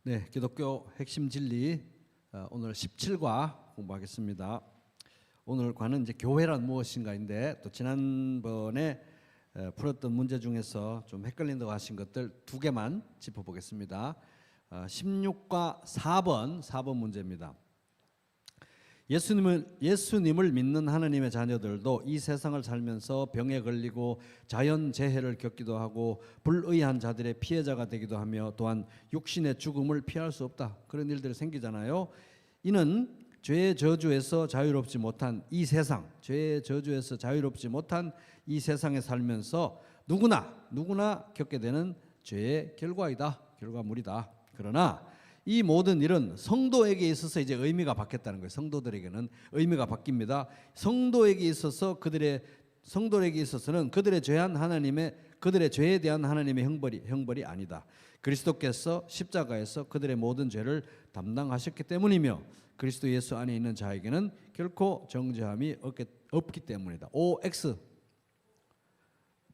네, 기독교 핵심 진리 오늘 17과 공부하겠습니다. 오늘 과는 이제 교회란 무엇인가인데 또 지난번에 풀었던 문제 중에서 좀 헷갈린다고 하신 것들 두 개만 짚어보겠습니다. 16과 4번 문제입니다. 예수님을 믿는 하나님의 자녀들도 이 세상을 살면서 병에 걸리고 자연재해를 겪기도 하고 불의한 자들의 피해자가 되기도 하며 또한 육신의 죽음을 피할 수 없다. 그런 일들이 생기잖아요. 이는 죄의 저주에서 자유롭지 못한 이 세상, 죄의 저주에서 자유롭지 못한 이 세상에 살면서 누구나 겪게 되는 죄의 결과물이다. 그러나 이 모든 일은 성도에게 있어서 이제 의미가 바뀌었다는 거예요. 성도들에게는 의미가 바뀝니다. 성도에게 있어서는 그들의 죄에 대한 하나님의 형벌이 아니다. 그리스도께서 십자가에서 그들의 모든 죄를 담당하셨기 때문이며 그리스도 예수 안에 있는 자에게는 결코 정죄함이 없기 때문이다. OX.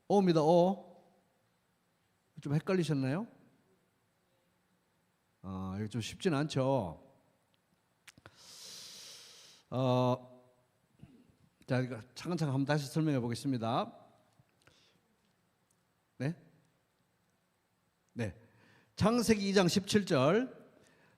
O입니다. O. 좀 헷갈리셨나요? 이거 좀 쉽진 않죠. 자, 차근차근 한번 다시 설명해 보겠습니다. 네. 창세기 2장 17절.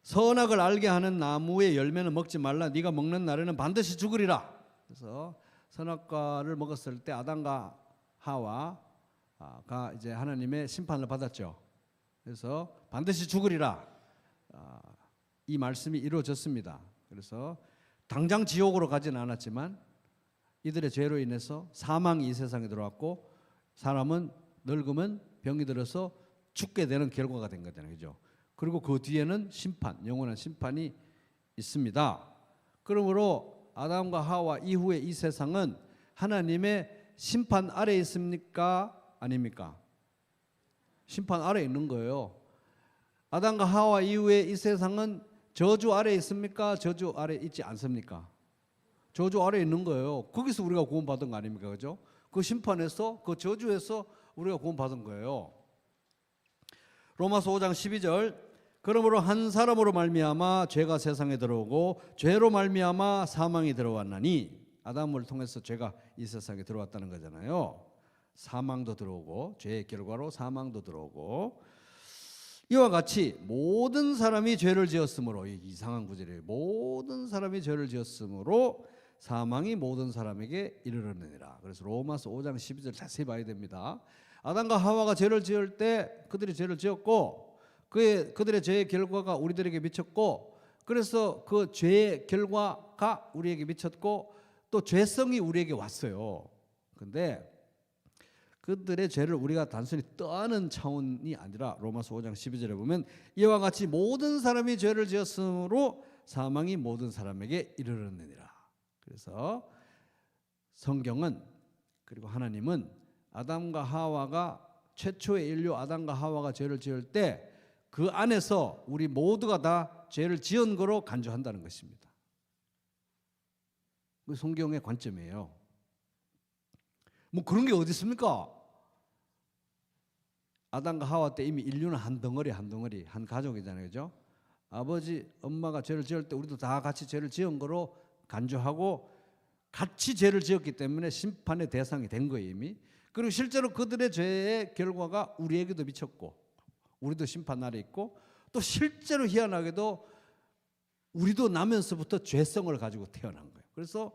선악을 알게 하는 나무의 열매는 먹지 말라. 네가 먹는 날에는 반드시 죽으리라. 그래서 선악과를 먹었을 때 아담과 하와가 이제 하나님의 심판을 받았죠. 그래서 반드시 죽으리라. 이 말씀이 이루어졌습니다. 그래서 당장 지옥으로 가지는 않았지만 이들의 죄로 인해서 사망이 이 세상에 들어왔고 사람은 늙으면 병이 들어서 죽게 되는 결과가 된 거잖아요. 그죠? 그리고 그 뒤에는 영원한 심판이 있습니다. 그러므로 아담과 하와 이후에 이 세상은 하나님의 심판 아래에 있습니까? 아닙니까? 심판 아래에 있는 거예요. 아담과 하와 이후에 이 세상은 저주 아래에 있습니까? 저주 아래에 있지 않습니까? 저주 아래에 있는 거예요. 거기서 우리가 구원받은 거 아닙니까? 그죠? 그 심판에서, 그 저주에서 우리가 구원받은 거예요. 로마서 5장 12절. 그러므로 한 사람으로 말미암아 죄가 세상에 들어오고 죄로 말미암아 사망이 들어왔나니, 아담을 통해서 죄가 이 세상에 들어왔다는 거잖아요. 사망도 들어오고 죄의 결과로 사망도 들어오고, 이와 같이 모든 사람이 죄를 지었으므로, 이상한 구절이에요. 모든 사람이 죄를 지었으므로 사망이 모든 사람에게 이르렀느니라. 그래서 로마서 5장 12절 자세히 봐야 됩니다. 아담과 하와가 죄를 지을 때 그들이 죄를 지었고 그들의 죄의 결과가 우리들에게 미쳤고, 그래서 그 죄의 결과가 우리에게 미쳤고 또 죄성이 우리에게 왔어요. 그런데 그들의 죄를 우리가 단순히 떠안은 차원이 아니라 로마서 5장 12절에 보면 이와 같이 모든 사람이 죄를 지었으므로 사망이 모든 사람에게 이르렀느니라. 그래서 성경은, 그리고 하나님은 아담과 하와가, 최초의 인류 아담과 하와가 죄를 지을 때 그 안에서 우리 모두가 다 죄를 지은 거로 간주한다는 것입니다. 그 성경의 관점이에요. 뭐 그런 게 어디 있습니까? 아담과 하와 때 이미 인류는 한 덩어리 한 가족이잖아요. 그죠? 아버지 엄마가 죄를 지을 때 우리도 다 같이 죄를 지은 거로 간주하고 같이 죄를 지었기 때문에 심판의 대상이 된 거예요 이미. 그리고 실제로 그들의 죄의 결과가 우리에게도 미쳤고 우리도 심판 아래 있고, 또 실제로 희한하게도 우리도 나면서부터 죄성을 가지고 태어난 거예요. 그래서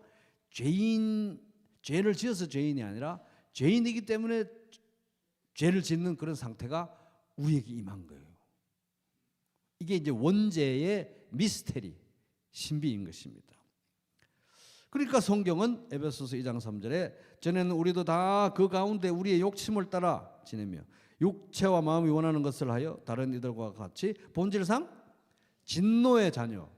죄를 지어서 죄인이 아니라 죄인이기 때문에 죄를 짓는 그런 상태가 우리에게 임한 거예요. 이게 이제 원죄의 미스테리, 신비인 것입니다. 그러니까 성경은 에베소서 2장 3절에 전에는 우리도 다 그 가운데 우리의 욕심을 따라 지내며 육체와 마음이 원하는 것을 하여 다른 이들과 같이 본질상 진노의 자녀.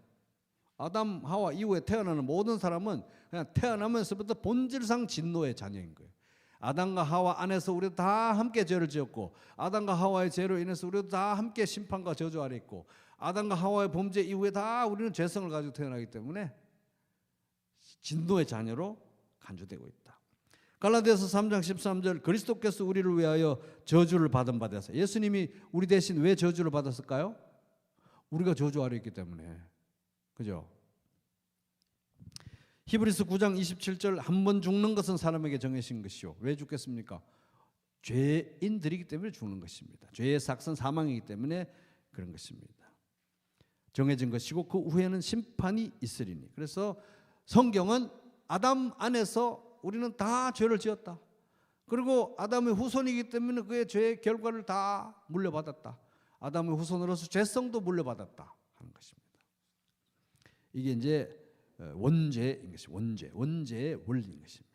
아담 하와 이후에 태어나는 모든 사람은 그냥 태어나면서부터 본질상 진노의 자녀인 거예요. 아담과 하와 안에서 우리도 다 함께 죄를 지었고, 아담과 하와의 죄로 인해서 우리도 다 함께 심판과 저주 아래 있고, 아담과 하와의 범죄 이후에 다 우리는 죄성을 가지고 태어나기 때문에 진노의 자녀로 간주되고 있다. 갈라디아서 3장 13절. 그리스도께서 우리를 위하여 저주를 받은 바 되사. 예수님이 우리 대신 왜 저주를 받았을까요? 우리가 저주 아래 있기 때문에. 그죠? 히브리서 9장 27절 한 번 죽는 것은 사람에게 정해진 것이요. 왜 죽겠습니까? 죄인들이기 때문에 죽는 것입니다. 죄의 삭은 사망이기 때문에 그런 것입니다. 정해진 것이고 그 후에는 심판이 있으리니. 그래서 성경은 아담 안에서 우리는 다 죄를 지었다. 그리고 아담의 후손이기 때문에 그의 죄의 결과를 다 물려받았다. 아담의 후손으로서 죄성도 물려받았다 하는 것입니다. 이게 이제 원죄인 것입니다. 원죄의 원리인 것입니다.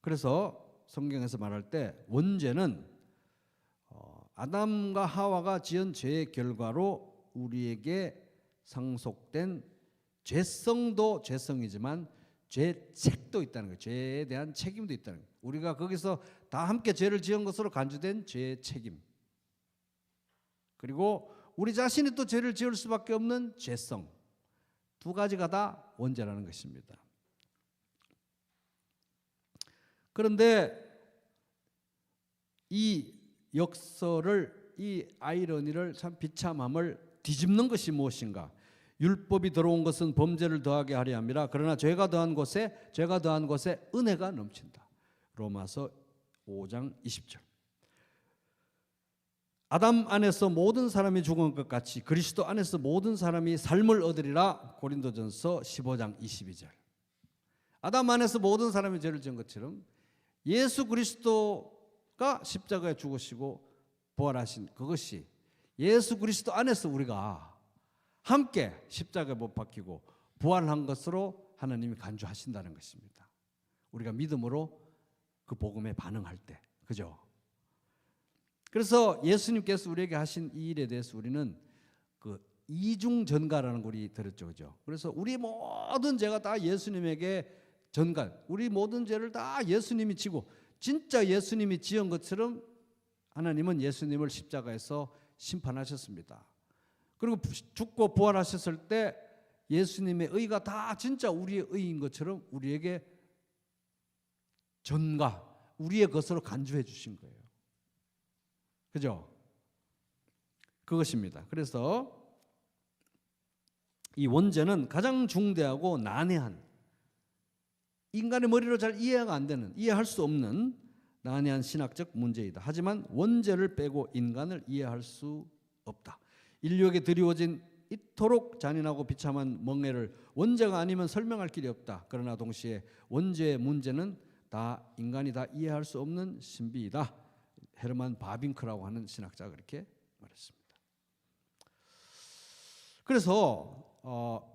그래서 성경에서 말할 때 원죄는 아담과 하와가 지은 죄의 결과로 우리에게 상속된 죄성도 죄성이지만 죄책도 있다는 거예요. 죄에 대한 책임도 있다는 거예요. 우리가 거기서 다 함께 죄를 지은 것으로 간주된 죄의 책임, 그리고 우리 자신이 또 죄를 지을 수밖에 없는 죄성, 두 가지가 다 원죄라는 것입니다. 그런데 이 역설을, 이 아이러니를, 참 비참함을 뒤집는 것이 무엇인가? 율법이 들어온 것은 범죄를 더하게 하려 함이라. 그러나 죄가 더한 곳에 은혜가 넘친다. 로마서 5장 20절. 아담 안에서 모든 사람이 죽은 것 같이 그리스도 안에서 모든 사람이 삶을 얻으리라. 고린도전서 15장 22절. 아담 안에서 모든 사람이 죄를 지은 것처럼 예수 그리스도가 십자가에 죽으시고 부활하신 그것이 예수 그리스도 안에서 우리가 함께 십자가에 못 박히고 부활한 것으로 하나님이 간주하신다는 것입니다. 우리가 믿음으로 그 복음에 반응할 때, 그죠? 그래서 예수님께서 우리에게 하신 이 일에 대해서 우리는 그 이중전가라는 걸 우리 들었죠, 그죠? 그래서 우리 모든 죄가 다 예수님에게 전가, 우리 모든 죄를 다 예수님이 지고 진짜 예수님이 지은 것처럼 하나님은 예수님을 십자가에서 심판하셨습니다. 그리고 죽고 부활하셨을 때 예수님의 의가 다 진짜 우리의 의인 것처럼 우리에게 전가, 우리의 것으로 간주해 주신 거예요. 그죠? 그것입니다. 그래서 이 원죄는 가장 중대하고 난해한, 인간의 머리로 잘 이해가 안 되는, 이해할 수 없는 난해한 신학적 문제이다. 하지만 원죄를 빼고 인간을 이해할 수 없다. 인류에게 드리워진 이토록 잔인하고 비참한 멍해를 원죄가 아니면 설명할 길이 없다. 그러나 동시에 원죄의 문제는 다 인간이 다 이해할 수 없는 신비이다. 헤르만 바빙크라고 하는 신학자가 그렇게 말했습니다. 그래서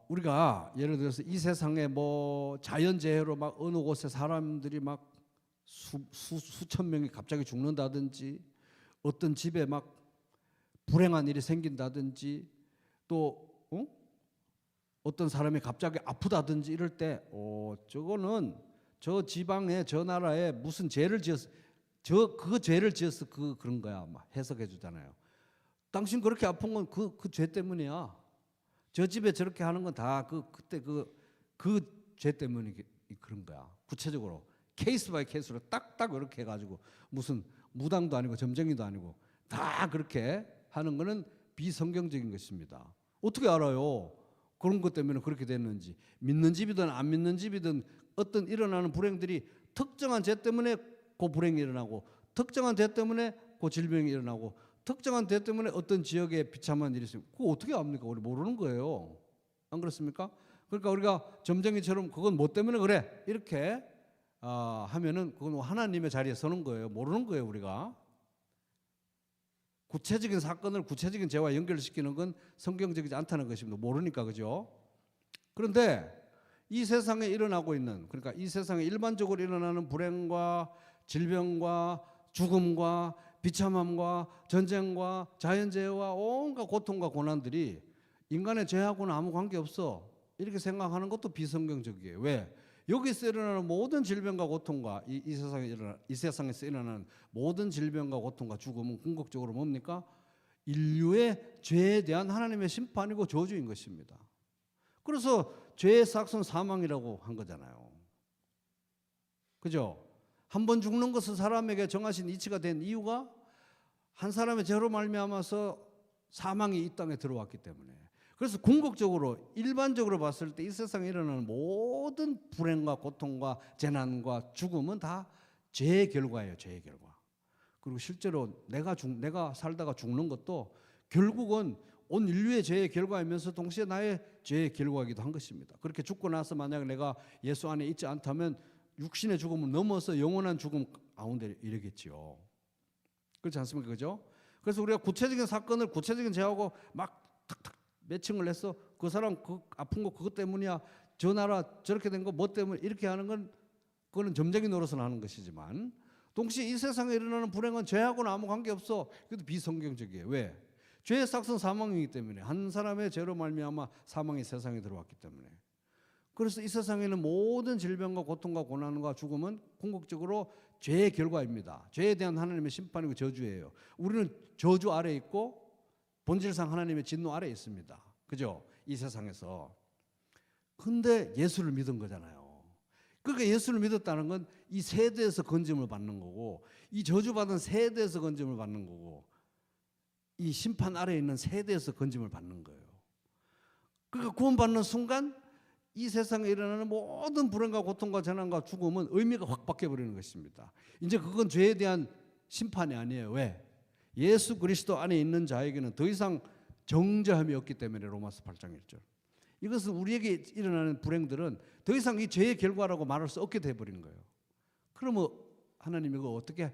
우리가 예를 들어서 이 세상에 뭐 자연재해로 막 어느 곳에 사람들이 막 수천 명이 갑자기 죽는다든지, 어떤 집에 막 불행한 일이 생긴다든지, 또 어떤 사람이 갑자기 아프다든지 이럴 때 저거는 저 지방에 저 나라에 무슨 죄를 지었어, 그 죄를 지어서 그런 거야 막 해석해 주잖아요. 당신 그렇게 아픈 건 그 죄 때문이야. 저 집에 저렇게 하는 건 다 그때 그 죄 때문에 그런 거야. 구체적으로 케이스 바이 케이스로 딱딱 이렇게 해가지고 무슨 무당도 아니고 점쟁이도 아니고 다 그렇게 하는 거는 비성경적인 것입니다. 어떻게 알아요? 그런 것 때문에 그렇게 됐는지. 믿는 집이든 안 믿는 집이든 어떤 일어나는 불행들이 특정한 죄 때문에 그 불행이 일어나고, 특정한 죄 때문에 그 질병이 일어나고, 특정한 죄 때문에 어떤 지역에 비참한 일이 있으면 그거 어떻게 압니까? 우리 모르는 거예요. 안 그렇습니까? 그러니까 우리가 점쟁이처럼 그건 뭐 때문에 그래 이렇게 하면은 그건 하나님의 자리에 서는 거예요. 모르는 거예요, 우리가. 구체적인 사건을 구체적인 죄와 연결시키는 건 성경적이지 않다는 것입니다. 모르니까, 그죠? 그런데 이 세상에 일어나고 있는, 그러니까 이 세상에 일반적으로 일어나는 불행과 질병과 죽음과 비참함과 전쟁과 자연재해와 온갖 고통과 고난들이 인간의 죄하고는 아무 관계없어 이렇게 생각하는 것도 비성경적이에요. 왜? 여기서 일어나는 모든 질병과 고통과 이 세상에서 일어나는 모든 질병과 고통과 죽음은 궁극적으로 뭡니까? 인류의 죄에 대한 하나님의 심판이고 저주인 것입니다. 그래서 죄의 삭은 사망이라고 한 거잖아요. 그죠? 한 번 죽는 것은 사람에게 정하신 이치가 된 이유가 한 사람의 죄로 말미암아서 사망이 이 땅에 들어왔기 때문에. 그래서 궁극적으로 일반적으로 봤을 때 이 세상에 일어나는 모든 불행과 고통과 재난과 죽음은 다 죄의 결과예요. 죄의 결과. 그리고 실제로 내가 살다가 죽는 것도 결국은 온 인류의 죄의 결과이면서 동시에 나의 죄의 결과이기도 한 것입니다. 그렇게 죽고 나서 만약에 내가 예수 안에 있지 않다면 육신의 죽음을 넘어서 영원한 죽음 가운데 이르겠지요. 그렇지 않습니까? 그죠? 그래서 우리가 구체적인 사건을 구체적인 죄하고 막 탁탁 매칭을 해서 그 사람 그 아픈 거 그것 때문이야, 저 나라 저렇게 된 거 뭐 때문에 이렇게 하는 건 그거는 점쟁이 노릇을 하는 것이지만 동시에 이 세상에 일어나는 불행은 죄하고는 아무 관계없어. 그것도 비성경적이에요. 왜? 죄의 삭은 사망이기 때문에. 한 사람의 죄로 말미암아 사망이 세상에 들어왔기 때문에. 그래서 이 세상에는 모든 질병과 고통과 고난과 죽음은 궁극적으로 죄의 결과입니다. 죄에 대한 하나님의 심판이고 저주예요. 우리는 저주 아래 있고 본질상 하나님의 진노 아래 있습니다. 그죠? 이 세상에서. 근데 예수를 믿은 거잖아요. 그러니까 예수를 믿었다는 건 이 세대에서 건짐을 받는 거고, 이 저주받은 세대에서 건짐을 받는 거고, 이 심판 아래에 있는 세대에서 건짐을 받는 거예요. 그러니까 구원받는 순간 이 세상에 일어나는 모든 불행과 고통과 재난과 죽음은 의미가 확 바뀌어버리는 것입니다. 이제 그건 죄에 대한 심판이 아니에요. 왜? 예수 그리스도 안에 있는 자에게는 더 이상 정죄함이 없기 때문에. 로마서 8장 1절. 이것은 우리에게 일어나는 불행들은 더 이상 이 죄의 결과라고 말할 수 없게 돼버린 거예요. 그러면 하나님이 이거 어떻게,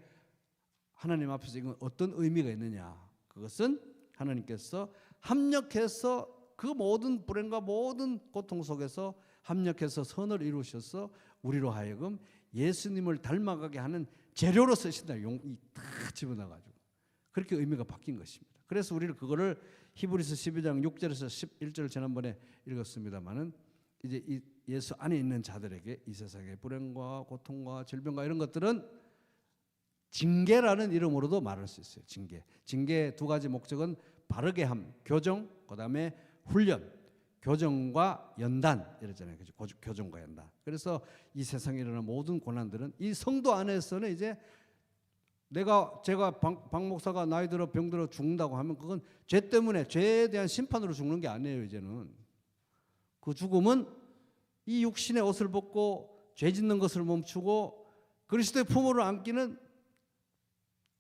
하나님 앞에서 이건 어떤 의미가 있느냐? 그것은 하나님께서 합력해서 그 모든 불행과 모든 고통 속에서 합력해서 선을 이루셔서 우리로 하여금 예수님을 닮아가게 하는 재료로 쓰신다. 용이 다 집어넣어가지고 그렇게 의미가 바뀐 것입니다. 그래서 우리는 그거를 히브리서 12장 6절에서 11절을 지난번에 읽었습니다마는 이제 이 예수 안에 있는 자들에게 이 세상의 불행과 고통과 질병과 이런 것들은 징계라는 이름으로도 말할 수 있어요. 징계 두 가지 목적은 바르게 함, 교정, 그다음에 훈련, 교정과 연단 이랬잖아요. 그죠? 교정과 연단. 그래서 이 세상에 일어나는 모든 고난들은 이 성도 안에서는 이제 제가 박 목사가 나이 들어 병들어 죽는다고 하면 그건 죄 때문에 죄에 대한 심판으로 죽는 게 아니에요. 이제는 그 죽음은 이 육신의 옷을 벗고 죄 짓는 것을 멈추고 그리스도의 품으로 안기는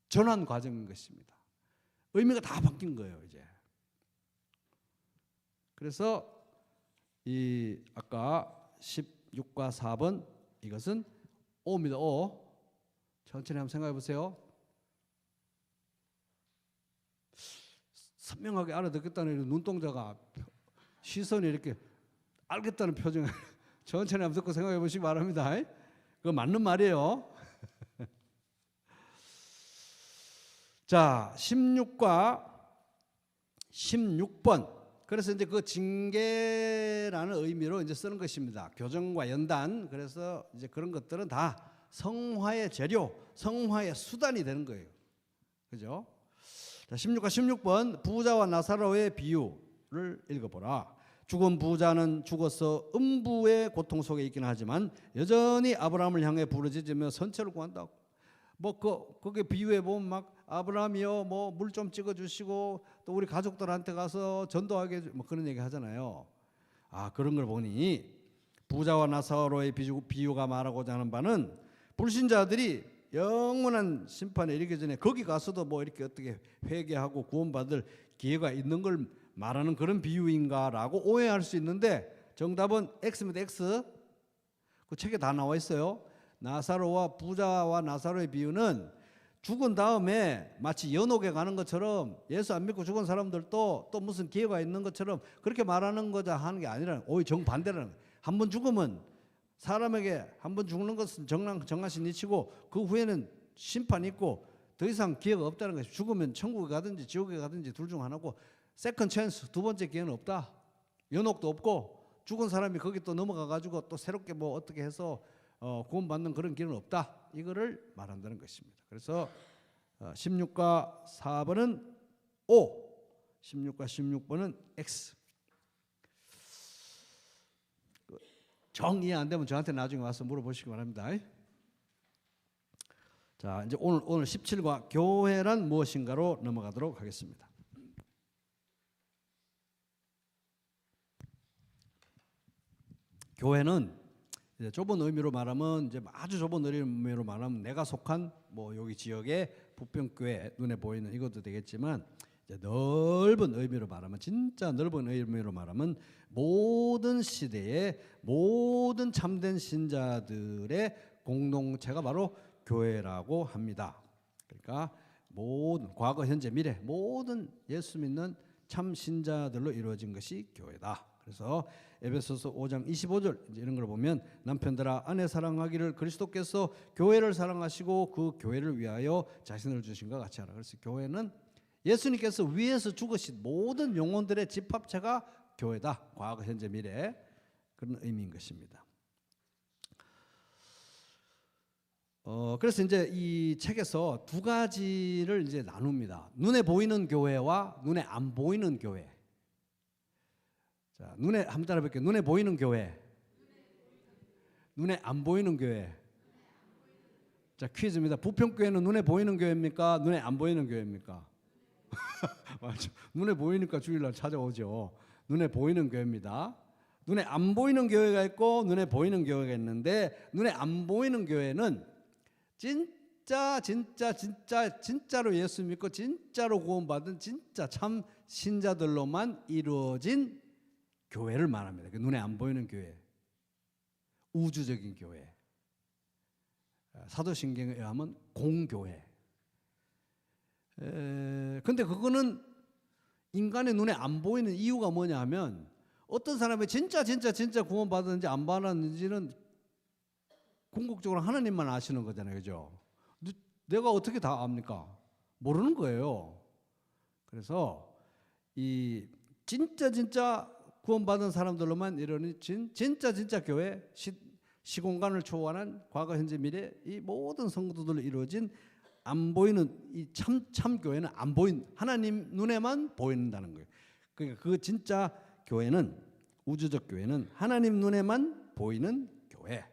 전환 과정인 것입니다. 의미가 다 바뀐 거예요. 이제. 그래서 이 아까 16과 4번 이것은 오입니다. 오. 천천히 한번 생각해 보세요. 선명하게 알아듣겠다는 눈동자가 시선이 이렇게 알겠다는 표정. 천천히 한번 듣고 생각해 보시기 바랍니다. 그거 맞는 말이에요. 자, 16과 16번. 그래서 이제 그 징계라는 의미로 이제 쓰는 것입니다. 교정과 연단. 그래서 이제 그런 것들은 다 성화의 재료, 성화의 수단이 되는 거예요. 그죠? 자, 16과 16번 부자와 나사로의 비유를 읽어보라. 죽은 부자는 죽어서 음부의 고통 속에 있긴 하지만 여전히 아브라함을 향해 부르짖으며 선처를 구한다고. 뭐 거기 비유해 보면 막 아브라함이요 뭐 물 좀 찍어 주시고 또 우리 가족들한테 가서 전도하게 뭐 그런 얘기 하잖아요. 아, 그런 걸 보니 부자와 나사로의 비유가 말하고자 하는 바는 불신자들이 영원한 심판에 이르기 전에 거기 가서도 뭐 이렇게 어떻게 회개하고 구원받을 기회가 있는 걸 말하는 그런 비유인가라고 오해할 수 있는데 정답은 X입니다. X. 그 책에 다 나와 있어요. 나사로와 부자와 나사로의 비유는 죽은 다음에 마치 연옥에 가는 것처럼 예수 안 믿고 죽은 사람들도 또 무슨 기회가 있는 것처럼 그렇게 말하는 거자 하는 게 아니라 오히려 정반대라는 거예요. 한 번 죽으면 사람에게 한 번 죽는 것은 정하신 이치고 그 후에는 심판이 있고 더 이상 기회가 없다는 것이. 죽으면 천국에 가든지 지옥에 가든지 둘 중 하나고 세컨 찬스, 두 번째 기회는 없다. 연옥도 없고 죽은 사람이 거기 또 넘어가 가지고 또 새롭게 뭐 어떻게 해서 구원받는 그런 길은 없다. 이거를 말한다는 것입니다. 그래서 16과 4번은 O, 16과 16번은 X. 정 이해 안 되면 저한테 나중에 와서 물어보시기 바랍니다. 자, 이제 오늘 17과 교회란 무엇인가로 넘어가도록 하겠습니다. 교회는 이제 좁은 의미로 말하면, 이제 아주 좁은 의미로 말하면 내가 속한 뭐 여기 지역의 부평교회, 눈에 보이는 이것도 되겠지만, 이제 넓은 의미로 말하면, 진짜 넓은 의미로 말하면 모든 시대의 모든 참된 신자들의 공동체가 바로 교회라고 합니다. 그러니까 모든 과거, 현재, 미래 모든 예수 믿는 참 신자들로 이루어진 것이 교회다. 그래서 에베소서 5장 25절 이제 이런 걸 보면, 남편들아 아내 사랑하기를 그리스도께서 교회를 사랑하시고 그 교회를 위하여 자신을 주신 것 같이 하라. 그래서 교회는 예수님께서 위에서 죽으신 모든 영혼들의 집합체가 교회다. 과거, 현재, 미래 그런 의미인 것입니다. 그래서 이제 이 책에서 두 가지를 이제 나눕니다. 눈에 보이는 교회와 눈에 안 보이는 교회. 자, 눈에 한번 따라볼게요. 눈에 보이는 교회, 눈에 안 보이는 교회. 자, 퀴즈입니다. 부평교회는 눈에 보이는 교회입니까? 눈에 안 보이는 교회입니까? 맞죠. 눈에 보이니까 주일날 찾아오죠. 눈에 보이는 교회입니다. 눈에 안 보이는 교회가 있고 눈에 보이는 교회가 있는데, 눈에 안 보이는 교회는 진짜로 예수 믿고 진짜로 구원받은 진짜 참 신자들로만 이루어진 교회를 말합니다. 눈에 안 보이는 교회, 우주적인 교회, 사도신경에 의하면 공교회. 근데 그거는 인간의 눈에 안 보이는 이유가 뭐냐 하면, 어떤 사람이 진짜 구원받았는지 안 받았는지는 궁극적으로 하나님만 아시는 거잖아요. 그죠? 내가 어떻게 다 압니까? 모르는 거예요. 그래서 이 진짜 구원받은 사람들로만 이루어진 진짜 교회, 시공간을 초월한 과거, 현재, 미래 이 모든 성도들로 이루어진 안 보이는 이 참 교회는 안 보인, 하나님 눈에만 보인다는 거예요. 그러니까 그 진짜 교회는, 우주적 교회는 하나님 눈에만 보이는 교회.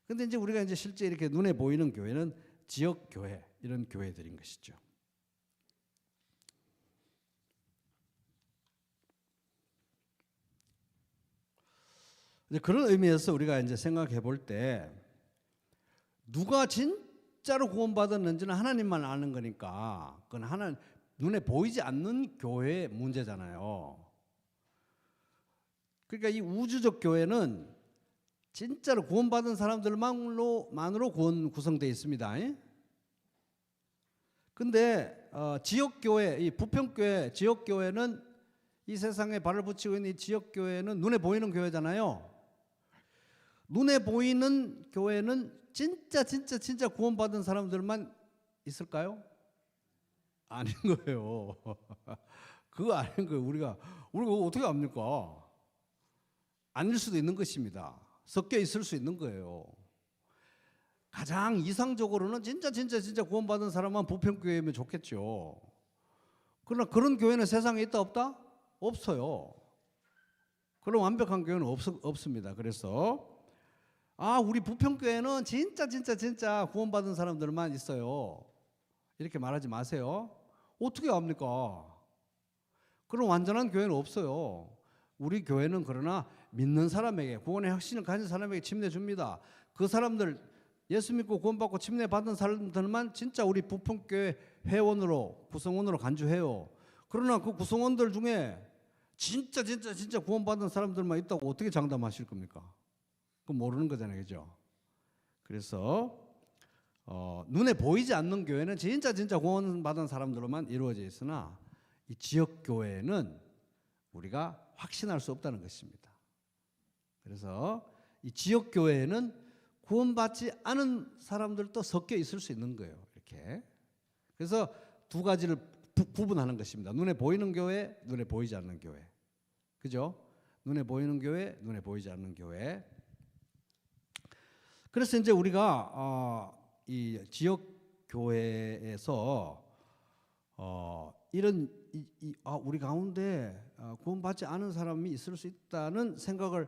근데 이제 우리가 이제 실제 이렇게 눈에 보이는 교회는 지역 교회, 이런 교회들인 것이죠. 이제 그런 의미에서 우리가 이제 생각해 볼 때, 누가 진짜로 구원받았는지는 하나님만 아는 거니까 그건 하나님 눈에 보이지 않는 교회의 문제잖아요. 그러니까 이 우주적 교회는 진짜로 구원받은 사람들만으로 구성되어 있습니다. 근데 지역교회, 이 부평교회, 지역교회는, 이 세상에 발을 붙이고 있는 이 지역교회는 눈에 보이는 교회잖아요. 눈에 보이는 교회는 진짜 구원받은 사람들만 있을까요? 아닌 거예요. 그거 아닌 거예요. 우리가 어떻게 압니까? 아닐 수도 있는 것입니다. 섞여 있을 수 있는 거예요. 가장 이상적으로는 진짜 구원받은 사람만 부평교회면 좋겠죠. 그러나 그런 교회는 세상에 있다 없다? 없어요. 그런 완벽한 교회는 없습니다. 그래서 우리 부평교회는 진짜 구원받은 사람들만 있어요, 이렇게 말하지 마세요. 어떻게 압니까? 그런 완전한 교회는 없어요. 우리 교회는 그러나 믿는 사람에게, 구원의 확신을 가진 사람에게 침례줍니다. 그 사람들, 예수 믿고 구원받고 침례받은 사람들만 진짜 우리 부평교회 회원으로, 구성원으로 간주해요. 그러나 그 구성원들 중에 진짜 구원받은 사람들만 있다고 어떻게 장담하실 겁니까? 그건 모르는 거잖아요. 그죠? 그래서 눈에 보이지 않는 교회는 진짜 구원받은 사람들로만 이루어져 있으나, 이 지역교회는 우리가 확신할 수 없다는 것입니다. 그래서 이 지역교회는 구원받지 않은 사람들도 섞여 있을 수 있는 거예요. 이렇게. 그래서 두 가지를 구분하는 것입니다. 눈에 보이는 교회, 눈에 보이지 않는 교회. 그죠? 눈에 보이는 교회, 눈에 보이지 않는 교회. 그래서 이제 우리가 이 지역 교회에서 이런 우리 가운데 구원받지 않은 사람이 있을 수 있다는 생각을,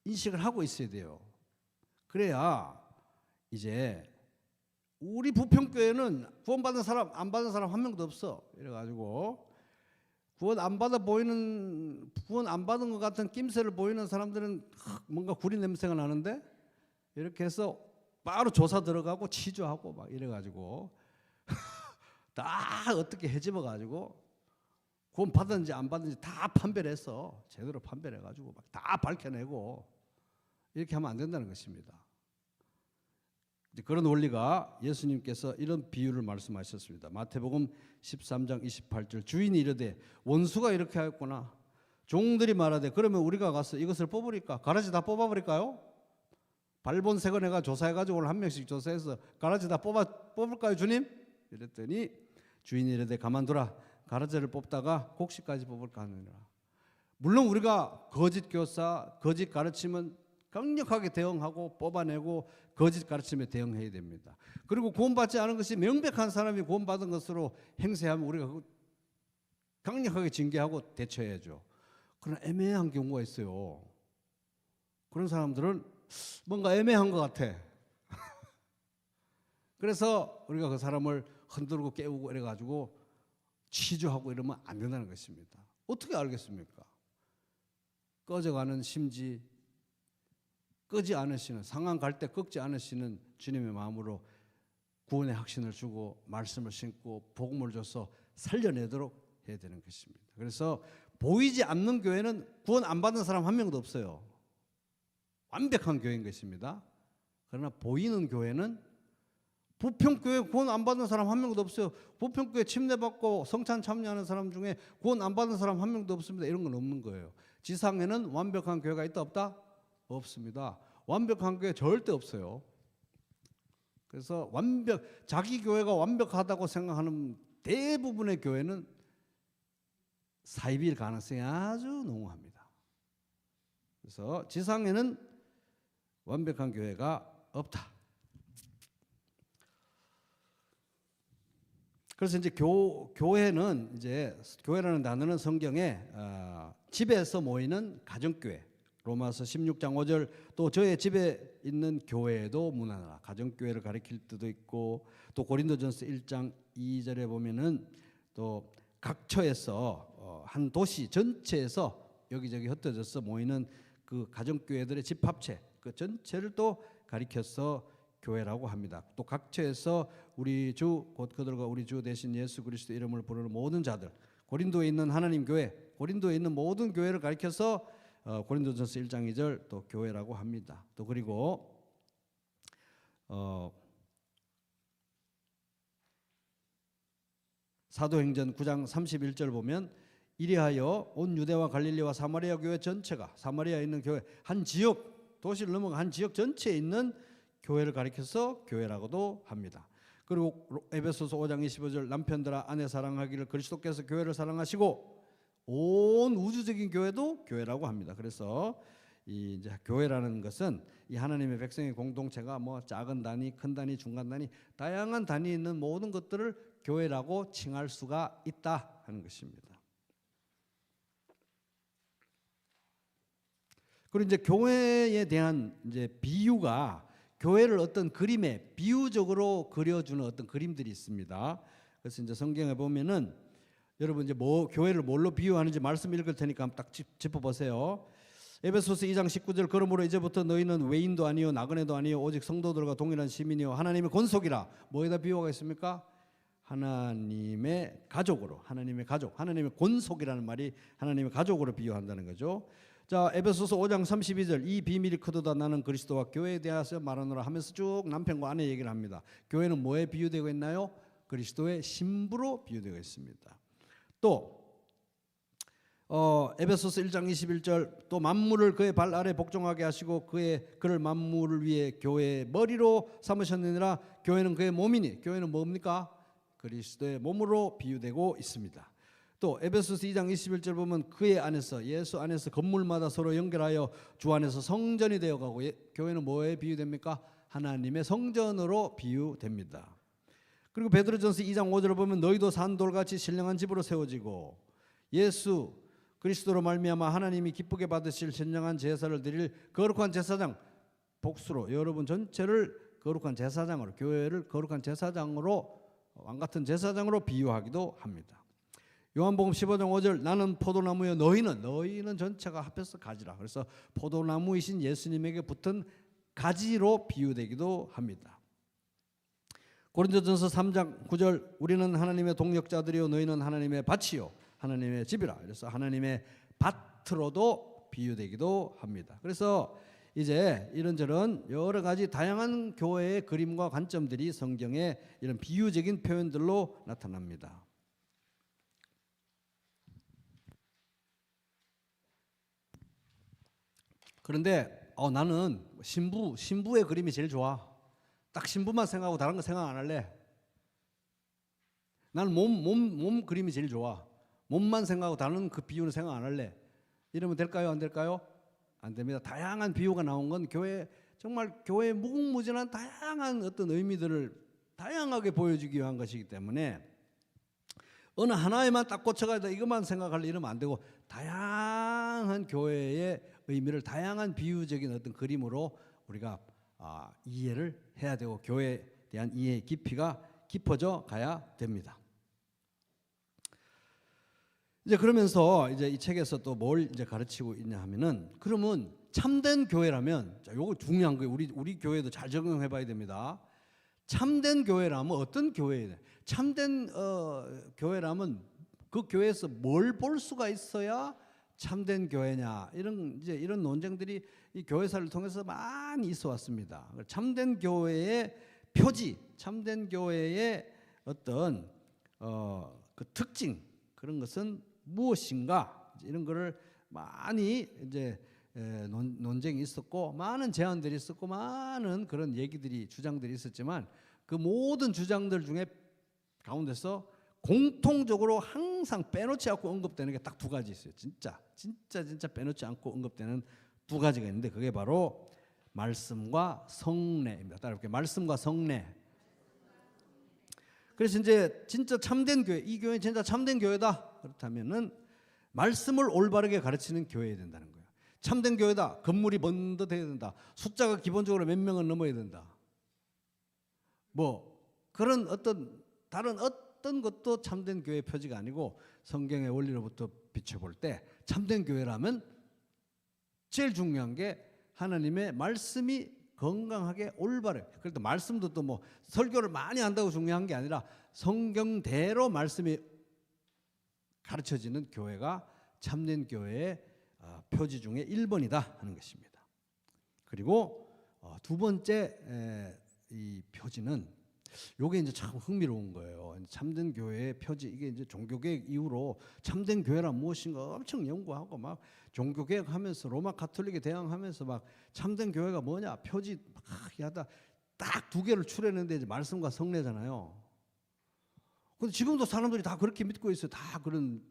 인식을 하고 있어야 돼요. 그래야 이제 우리 부평교회는 구원받은 사람 안 받은 사람 한 명도 없어. 이래가지고 구원 안 받은 것 같은 낌새를 보이는 사람들은 뭔가 구리 냄새가 나는데 이렇게 해서 바로 조사 들어가고 치조하고 막 이래가지고 다 어떻게 해집어가지고 구원 받았는지 안 받았는지 다 판별해서 제대로 판별해가지고 막 다 밝혀내고 이렇게 하면 안 된다는 것입니다. 그런 원리가 예수님께서 이런 비유를 말씀하셨습니다. 마태복음 13장 28절 주인이 이르되 원수가 이렇게 하였구나. 종들이 말하되 그러면 우리가 가서 이것을 뽑으리까? 가라지 다 뽑아버릴까요? 발본색을 내가 조사해가지고 오늘 한 명씩 조사해서 가라지 다 뽑을까요 주님? 이랬더니 주인이 이르되 가만두라. 가라지를 뽑다가 곡식까지 뽑을까 하느니라. 물론 우리가 거짓 교사, 거짓 가르침은 강력하게 대응하고 뽑아내고 거짓 가르침에 대응해야 됩니다. 그리고 구원받지 않은 것이 명백한 사람이 구원받은 것으로 행세하면 우리가 강력하게 징계하고 대처해야죠. 그러나 애매한 경우가 있어요. 그런 사람들은 뭔가 애매한 것 같아. 그래서 우리가 그 사람을 흔들고 깨우고 이래가지고 치주하고 이러면 안 된다는 것입니다. 어떻게 알겠습니까? 꺼져가는 심지, 끄지 않으시는, 상황 갈 때 꺾지 않으시는 주님의 마음으로 구원의 확신을 주고 말씀을 심고 복음을 줘서 살려내도록 해야 되는 것입니다. 그래서 보이지 않는 교회는 구원 안 받은 사람 한 명도 없어요. 완벽한 교회인 것입니다. 그러나 보이는 교회는 부평교회 구원 안 받은 사람 한 명도 없어요. 부평교회 침례받고 성찬 참여하는 사람 중에 구원 안 받은 사람 한 명도 없습니다. 이런 건 없는 거예요. 지상에는 완벽한 교회가 있다 없다? 없습니다. 완벽한 교회 절대 없어요. 그래서 자기 교회가 완벽하다고 생각하는 대부분의 교회는 사이비일 가능성이 아주 농후합니다. 그래서 지상에는 완벽한 교회가 없다. 그래서 이제 교회는 이제 교회라는 단어는 성경에 집에서 모이는 가정교회, 로마서 16장 5절 또 저의 집에 있는 교회도 문하라 가정교회를 가리킬 때도 있고 또 고린도전서 1장 2절에 보면은 또 각처에서 한 도시 전체에서 여기저기 흩어져서 모이는 그 가정교회들의 집합체 그 전체를 또 가리켜서 교회라고 합니다. 또 각처에서 우리 주 곧 그들과 우리 주 대신 예수 그리스도 이름을 부르는 모든 자들 고린도에 있는 하나님 교회 고린도에 있는 모든 교회를 가리켜서 고린도전서 1장 2절 또 교회라고 합니다. 또 그리고 사도행전 9장 31절 보면 이리하여 온 유대와 갈릴리와 사마리아 교회 전체가 사마리아에 있는 교회 한 지역 도시를 넘어가 한 지역 전체에 있는 교회를 가리켜서 교회라고도 합니다. 그리고 에베소서 5장 25절 남편들아 아내 사랑하기를 그리스도께서 교회를 사랑하시고 온 우주적인 교회도 교회라고 합니다. 그래서 이제 교회라는 것은 이 하나님의 백성의 공동체가 뭐 작은 단위, 큰 단위, 중간 단위 다양한 단위에 있는 모든 것들을 교회라고 칭할 수가 있다 하는 것입니다. 그리고 이제 교회에 대한 이제 비유가 교회를 어떤 그림에 비유적으로 그려주는 어떤 그림들이 있습니다. 그래서 이제 성경에 보면은 여러분 이제 교회를 뭘로 비유하는지 말씀 읽을 테니까 한번 딱 짚어보세요. 에베소서 2장 19절 그러므로 이제부터 너희는 외인도 아니요 나그네도 아니요 오직 성도들과 동일한 시민이요 하나님의 권속이라. 뭐에다 비유가 있습니까? 하나님의 가족으로 하나님의 가족 하나님의 권속이라는 말이 하나님의 가족으로 비유한다는 거죠. 자 에베소서 5장 32절 이 비밀이 크도다 나는 그리스도와 교회에 대해서 말하노라 하면서 쭉 남편과 아내 얘기를 합니다. 교회는 뭐에 비유되고 있나요? 그리스도의 신부로 비유되고 있습니다. 또 에베소서 1장 21절 또 만물을 그의 발 아래 복종하게 하시고 그를 만물을 위해 교회의 머리로 삼으셨느니라. 교회는 그의 몸이니 교회는 뭡니까? 그리스도의 몸으로 비유되고 있습니다. 또 에베소서 2장 21절 보면 그의 안에서 예수 안에서 건물마다 서로 연결하여 주 안에서 성전이 되어가고 교회는 뭐에 비유됩니까? 하나님의 성전으로 비유됩니다. 그리고 베드로전서 2장 5절을 보면 너희도 산돌같이 신령한 집으로 세워지고 예수 그리스도로 말미암아 하나님이 기쁘게 받으실 신령한 제사를 드릴 거룩한 제사장 복수로 여러분 전체를 거룩한 제사장으로, 교회를 거룩한 제사장으로, 왕 같은 제사장으로 비유하기도 합니다. 요한복음 15장 5절 나는 포도나무여 너희는 전체가 합해서 가지라. 그래서 포도나무이신 예수님에게 붙은 가지로 비유되기도 합니다. 고린도전서 3장 9절 우리는 하나님의 동역자들이요 너희는 하나님의 밭이요 하나님의 집이라. 그래서 하나님의 밭으로도 비유되기도 합니다. 그래서 이제 이런저런 여러 가지 다양한 교회의 그림과 관점들이 성경의 이런 비유적인 표현들로 나타납니다. 그런데 나는 신부의 그림이 제일 좋아. 딱 신부만 생각하고 다른 거 생각 안 할래. 나는 몸 그림이 제일 좋아. 몸만 생각하고 다른 그 비유는 생각 안 할래. 이러면 될까요? 안 될까요? 안 됩니다. 다양한 비유가 나온 건 정말 교회의 무궁무진한 다양한 어떤 의미들을 다양하게 보여주기 위한 것이기 때문에 어느 하나에만 딱 꽂혀가지고 이것만 생각할래 이러면 안 되고 다양한 교회의 의미를 다양한 비유적인 어떤 그림으로 우리가 이해를 해야 되고 교회에 대한 이해의 깊이가 깊어져 가야 됩니다. 이제 그러면서 이제 이 책에서 또 뭘 이제 가르치고 있냐 하면은 그러면 참된 교회라면 자, 요거 중요한 거예요. 우리 교회도 잘 적용해 봐야 됩니다. 참된 교회라면 어떤 교회예요? 참된 교회라면 그 교회에서 뭘 볼 수가 있어야 참된 교회냐 이런 논쟁들이 이 교회사를 통해서 많이 있어 왔습니다. 참된 교회의 표지, 참된 교회의 어떤 그 특징 그런 것은 무엇인가 이런 거를 많이 이제 논쟁이 있었고 많은 제안들이 있었고 많은 그런 얘기들이 주장들이 있었지만 그 모든 주장들 중에 가운데서 공통적으로 항상 빼놓지 않고 언급되는 게 딱 두 가지 있어요. 진짜 빼놓지 않고 언급되는 두 가지가 있는데 그게 바로 말씀과 성례입니다. 따라볼게요. 말씀과 성례. 그래서 이제 진짜 참된 교회, 이 교회는 진짜 참된 교회다. 그렇다면은 말씀을 올바르게 가르치는 교회여야 된다는 거예요. 참된 교회다. 건물이 번듯해야 된다. 숫자가 기본적으로 몇 명은 넘어야 된다. 뭐 그런 다른 어떤 것도 참된 교회의 표지가 아니고 성경의 원리로부터 비춰볼 때 참된 교회라면 제일 중요한 게 하나님의 말씀이 건강하게 올바르. 그래도 말씀도 또 뭐 설교를 많이 한다고 중요한 게 아니라 성경대로 말씀이 가르쳐지는 교회가 참된 교회의 표지 중에 1번이다 하는 것입니다. 그리고 두 번째 이 표지는 요게 이제 참 흥미로운 거예요. 참된 교회의 표지 이게 이제 종교개혁 이후로 참된 교회란 무엇인가 엄청 연구하고 막 종교개혁하면서 로마 가톨릭에 대항하면서 막 참된 교회가 뭐냐 표지 막 하다 딱 두 개를 추려냈는데 이제 말씀과 성례잖아요. 근데 지금도 사람들이 다 그렇게 믿고 있어요. 다 그런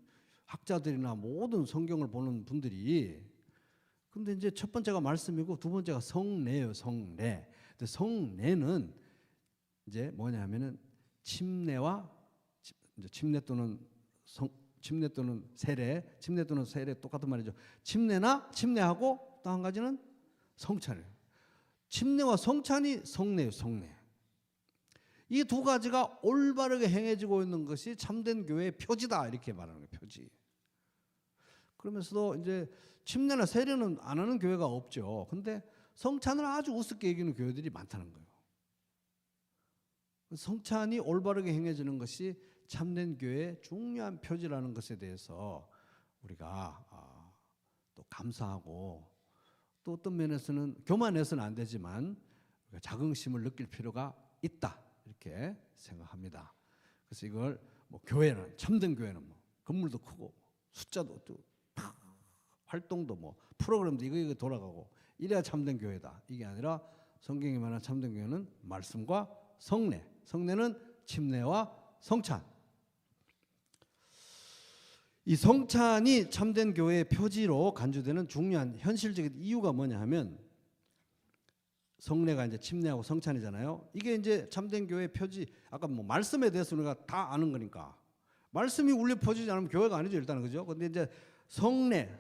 학자들이나 모든 성경을 보는 분들이. 근데 이제 첫 번째가 말씀이고 두 번째가 성례예요. 성례. 근데 성례는 이제 뭐냐면은 침례와 이제 침례 또는 세례, 침례 또는 세례 똑같은 말이죠. 침례하고 또 한 가지는 성찬이에요. 침례와 성찬이 성례예요. 성례. 이 두 가지가 올바르게 행해지고 있는 것이 참된 교회의 표지다 이렇게 말하는 거예요. 표지. 그러면서도 이제 침례나 세례는 안 하는 교회가 없죠. 근데 성찬을 아주 우습게 여기는 교회들이 많다는 거예요. 성찬이 올바르게 행해지는 것이 참된 교회의 중요한 표지라는 것에 대해서 우리가 또 감사하고 또 어떤 면에서는 교만해서는 안 되지만 자긍심을 느낄 필요가 있다 이렇게 생각합니다. 그래서 이걸 뭐 교회는 참된 교회는 뭐 건물도 크고 숫자도 또 활동도 뭐 프로그램도 이거 돌아가고 이래야 참된 교회다. 이게 아니라 성경이 말하는 참된 교회는 말씀과 성례. 성례는 침례와 성찬. 이 성찬이 참된 교회의 표지로 간주되는 중요한 현실적인 이유가 뭐냐 하면 성례가 이제 침례하고 성찬이잖아요. 이게 이제 참된 교회의 표지. 아까 뭐 말씀에 대해서 우리가 다 아는 거니까 말씀이 울려 퍼지지 않으면 교회가 아니죠 일단은 그죠. 근데 이제 성례,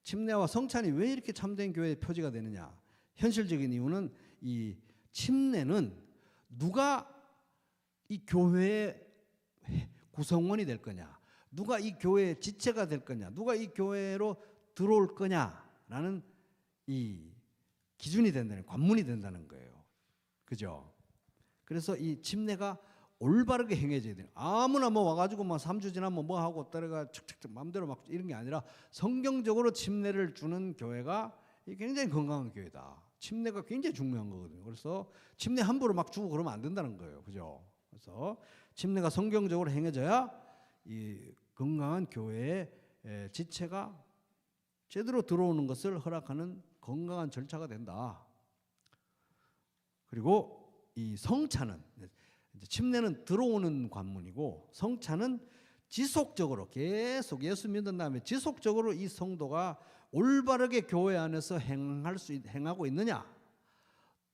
침례와 성찬이 왜 이렇게 참된 교회의 표지가 되느냐? 현실적인 이유는 이 침례는 누가 이 교회의 구성원이 될 거냐, 누가 이 교회의 지체가 될 거냐, 누가 이 교회로 들어올 거냐라는 이 기준이 된다는, 관문이 된다는 거예요. 그죠? 그래서 이 침례가 올바르게 행해져야 돼요. 아무나 뭐 와가지고 뭐 3주 지나면 뭐 하고 따라가 척척척 마음대로 막 이런 게 아니라 성경적으로 침례를 주는 교회가 굉장히 건강한 교회다. 침례가 굉장히 중요한 거거든요. 그래서 침례 함부로 막 주고 그러면 안 된다는 거예요. 그죠? 그래서 침례가 성경적으로 행해져야 이 건강한 교회의 지체가 제대로 들어오는 것을 허락하는 건강한 절차가 된다. 그리고 이 성찬은, 침례는 들어오는 관문이고 성찬은 지속적으로 계속 예수 믿은 다음에 지속적으로 이 성도가 올바르게 교회 안에서 행하고 있느냐,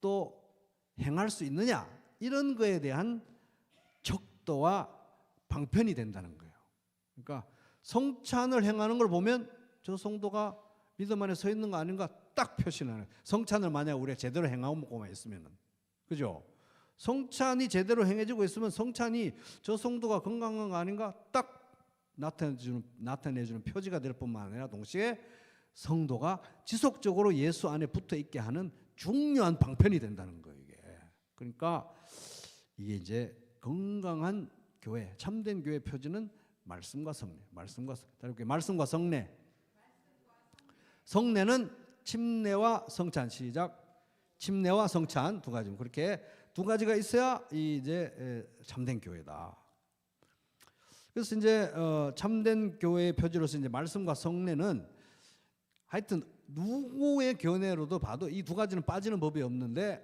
또 행할 수 있느냐, 이런 거에 대한 척도와 방편이 된다는 거예요. 그러니까 성찬을 행하는 걸 보면 저 성도가 믿음 안에 서 있는 거 아닌가 딱 표시나는. 성찬을 만약 우리가 제대로 행하고만 있으면은, 그죠? 성찬이 제대로 행해지고 있으면 성찬이 저 성도가 건강한 거 아닌가 딱 나타내주는 표지가 될 뿐만 아니라 동시에 성도가 지속적으로 예수 안에 붙어 있게 하는 중요한 방편이 된다는 거예요. 이게. 그러니까 이게 이제 건강한 교회, 참된 교회 표지는 말씀과 성례, 말씀과 성례. 성례는 침례와 성찬, 시작. 침례와 성찬 두 가지. 그렇게 두 가지가 있어야 이제 참된 교회다. 그래서 이제 참된 교회의 표지로서 이제 말씀과 성례는 하여튼 누구의 견해로도 봐도 이 두 가지는 빠지는 법이 없는데